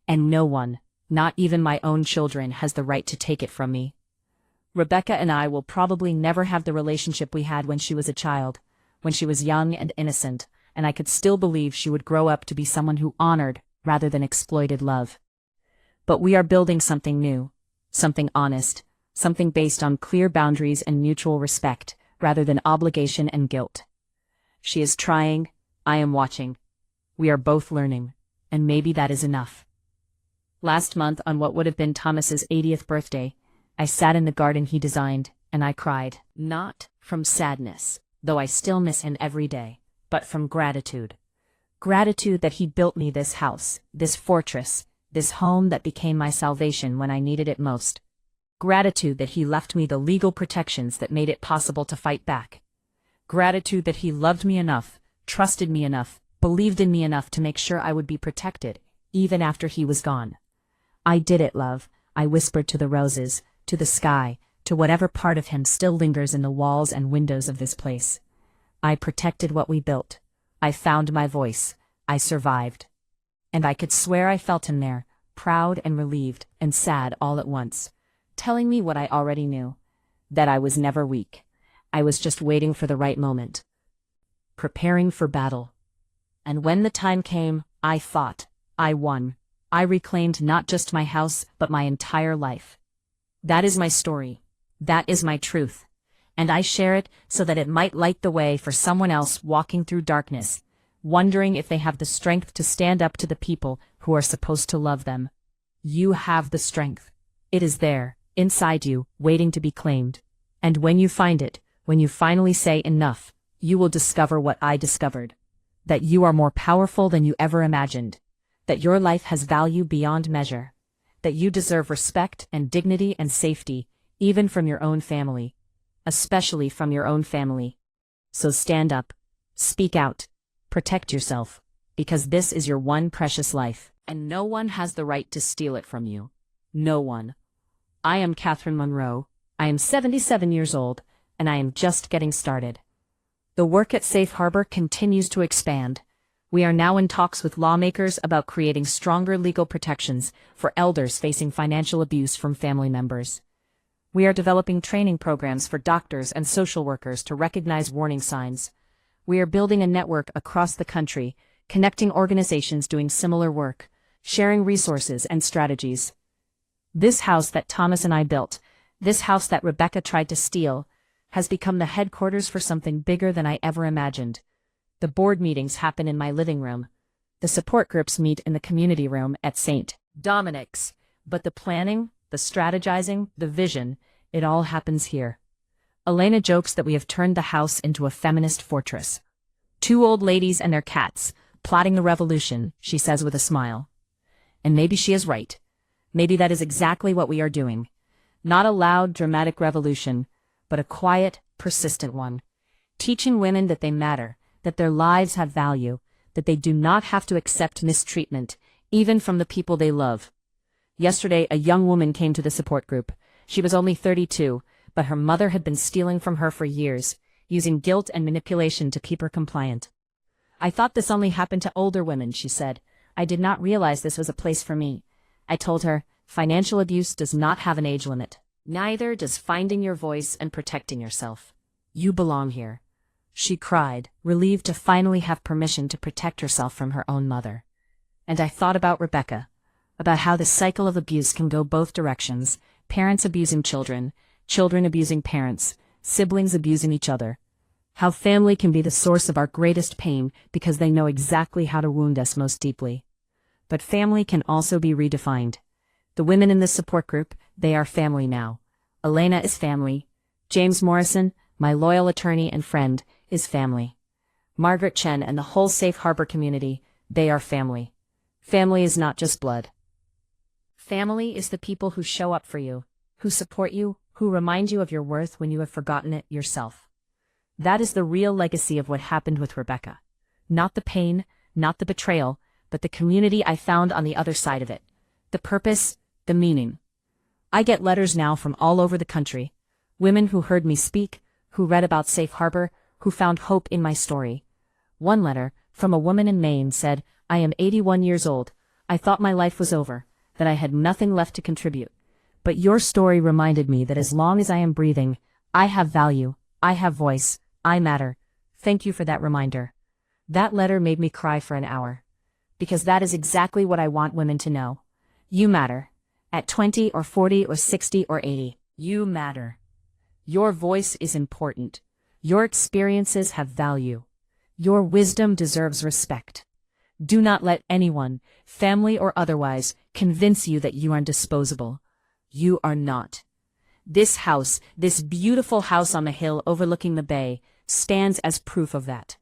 And no one, not even my own children, has the right to take it from me." Rebecca and I will probably never have the relationship we had when she was a child, when she was young and innocent, and I could still believe she would grow up to be someone who honored rather than exploited love. But we are building something new, something honest, something based on clear boundaries and mutual respect, rather than obligation and guilt. She is trying, I am watching. We are both learning, and maybe that is enough. Last month, on what would have been Thomas's 80th birthday, I sat in the garden he designed, and I cried, not from sadness, though I still miss him every day, but from gratitude. Gratitude that he built me this house, this fortress, this home that became my salvation when I needed it most. Gratitude that he left me the legal protections that made it possible to fight back. Gratitude that he loved me enough, trusted me enough, believed in me enough to make sure I would be protected, even after he was gone. "I did it, love," I whispered to the roses, to the sky, to whatever part of him still lingers in the walls and windows of this place. I protected what we built. I found my voice. I survived. And I could swear I felt him there, proud and relieved and sad all at once, telling me what I already knew, that I was never weak. I was just waiting for the right moment. preparing for battle. And when the time came, I fought. I won. I reclaimed not just my house, but my entire life. That is my story. That is my truth. And I share it so that it might light the way for someone else walking through darkness, wondering if they have the strength to stand up to the people who are supposed to love them. You have the strength. It is there, inside you, waiting to be claimed. And when you find it, when you finally say enough, you will discover what I discovered. That you are more powerful than you ever imagined. That your life has value beyond measure. That you deserve respect and dignity and safety, even from your own family. Especially from your own family. So stand up. Speak out. Protect yourself. Because this is your one precious life, and no one has the right to steal it from you. No one. I am Catherine Monroe. I am 77 years old, and I am just getting started. The work at Safe Harbor continues to expand. We are now in talks with lawmakers about creating stronger legal protections for elders facing financial abuse from family members. We are developing training programs for doctors and social workers to recognize warning signs. We are building a network across the country, connecting organizations doing similar work, sharing resources and strategies. This house that Thomas and I built, this house that Rebecca tried to steal, has become the headquarters for something bigger than I ever imagined. The board meetings happen in my living room. The support groups meet in the community room at St. Dominic's. But the planning, the strategizing, the vision, it all happens here. Elena jokes that we have turned the house into a feminist fortress. 2 old ladies and their cats, plotting the revolution, she says with a smile. And maybe she is right. Maybe that is exactly what we are doing. Not a loud, dramatic revolution, but a quiet, persistent one. Teaching women that they matter, that their lives have value, that they do not have to accept mistreatment, even from the people they love. Yesterday, a young woman came to the support group. She was only 32, but her mother had been stealing from her for years, using guilt and manipulation to keep her compliant. I thought this only happened to older women, she said. I did not realize this was a place for me. I told her, financial abuse does not have an age limit. Neither does finding your voice and protecting yourself. You belong here. She cried, relieved to finally have permission to protect herself from her own mother. And I thought about Rebecca, about how the cycle of abuse can go both directions, parents abusing children, children abusing parents, siblings abusing each other. How family can be the source of our greatest pain because they know exactly how to wound us most deeply. But family can also be redefined. The women in this support group, they are family now. Elena is family. James Morrison, my loyal attorney and friend, is family. Margaret Chen and the whole Safe Harbor community, they are family. Family is not just blood. Family is the people who show up for you, who support you, who remind you of your worth when you have forgotten it yourself. That is the real legacy of what happened with Rebecca. Not the pain, not the betrayal, but the community I found on the other side of it. The purpose, the meaning. I get letters now from all over the country. Women who heard me speak, who read about Safe Harbor, who found hope in my story. One letter, from a woman in Maine, said, I am 81 years old. I thought my life was over, that I had nothing left to contribute. But your story reminded me that as long as I am breathing, I have value, I have voice, I matter. Thank you for that reminder. That letter made me cry for an hour. Because that is exactly what I want women to know. You matter. At 20 or 40 or 60 or 80, you matter. Your voice is important. Your experiences have value. Your wisdom deserves respect. Do not let anyone, family or otherwise, convince you that you are disposable. You are not. This house, this beautiful house on the hill overlooking the bay, stands as proof of that.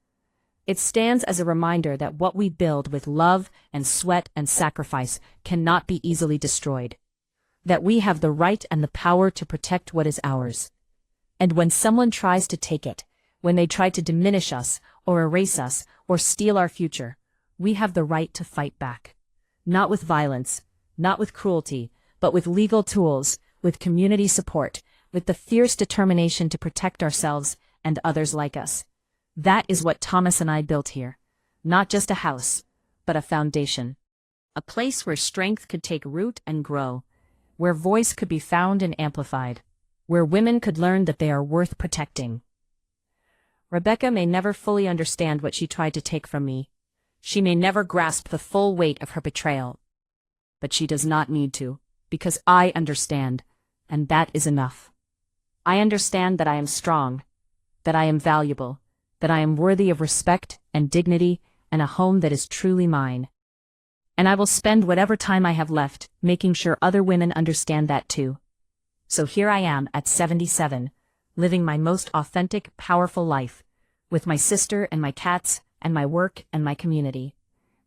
It stands as a reminder that what we build with love and sweat and sacrifice cannot be easily destroyed. That we have the right and the power to protect what is ours. And when someone tries to take it, when they try to diminish us, or erase us, or steal our future, we have the right to fight back. Not with violence, not with cruelty, but with legal tools, with community support, with the fierce determination to protect ourselves and others like us. That is what Thomas and I built here. Not just a house, but a foundation. A place where strength could take root and grow, where voice could be found and amplified, where women could learn that they are worth protecting. Rebecca may never fully understand what she tried to take from me. She may never grasp the full weight of her betrayal. But she does not need to, because I understand, and that is enough. I understand that I am strong, that I am valuable, that I am worthy of respect and dignity and a home that is truly mine. And I will spend whatever time I have left making sure other women understand that too. So here I am at 77, living my most authentic, powerful life, with my sister and my cats and my work and my community.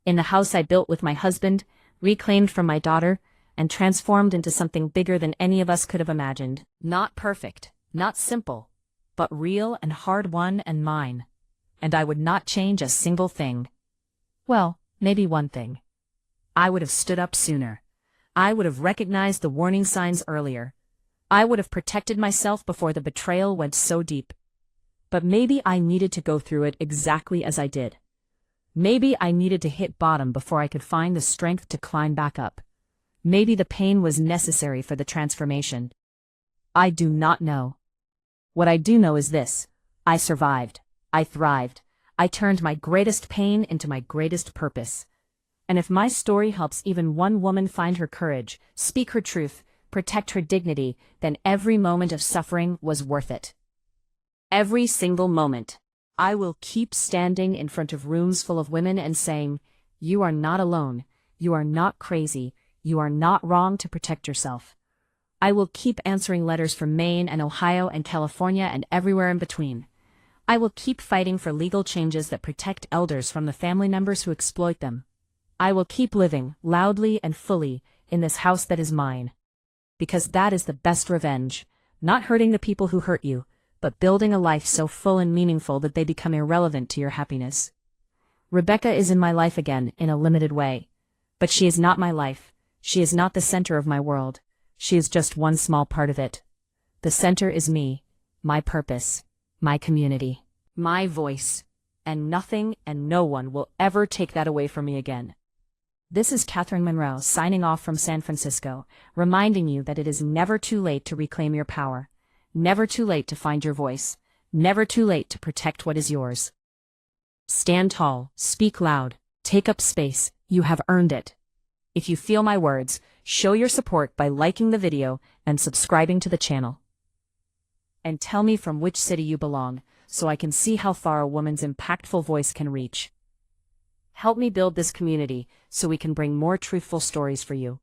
In the house I built with my husband, reclaimed from my daughter, and transformed into something bigger than any of us could have imagined. Not perfect, not simple, but real and hard-won and mine. And I would not change a single thing. Well, maybe one thing. I would have stood up sooner. I would have recognized the warning signs earlier. I would have protected myself before the betrayal went so deep. But maybe I needed to go through it exactly as I did. Maybe I needed to hit bottom before I could find the strength to climb back up. Maybe the pain was necessary for the transformation. I do not know. What I do know is this: I survived. I thrived. I turned my greatest pain into my greatest purpose. And if my story helps even one woman find her courage, speak her truth, protect her dignity, then every moment of suffering was worth it. Every single moment. I will keep standing in front of rooms full of women and saying, "You are not alone. You are not crazy. You are not wrong to protect yourself." I will keep answering letters from Maine and Ohio and California and everywhere in between. I will keep fighting for legal changes that protect elders from the family members who exploit them. I will keep living, loudly and fully, in this house that is mine. Because that is the best revenge, not hurting the people who hurt you, but building a life so full and meaningful that they become irrelevant to your happiness. Rebecca is in my life again, in a limited way. But she is not my life. She is not the center of my world. She is just one small part of it. The center is me, my purpose, my community, my voice, and nothing and no one will ever take that away from me again. This is Catherine Monroe signing off from San Francisco, reminding you that it is never too late to reclaim your power, never too late to find your voice, never too late to protect what is yours. Stand tall, speak loud, take up space, you have earned it. If you feel my words, show your support by liking the video and subscribing to the channel. And tell me from which city you belong, so I can see how far a woman's impactful voice can reach. Help me build this community so we can bring more truthful stories for you.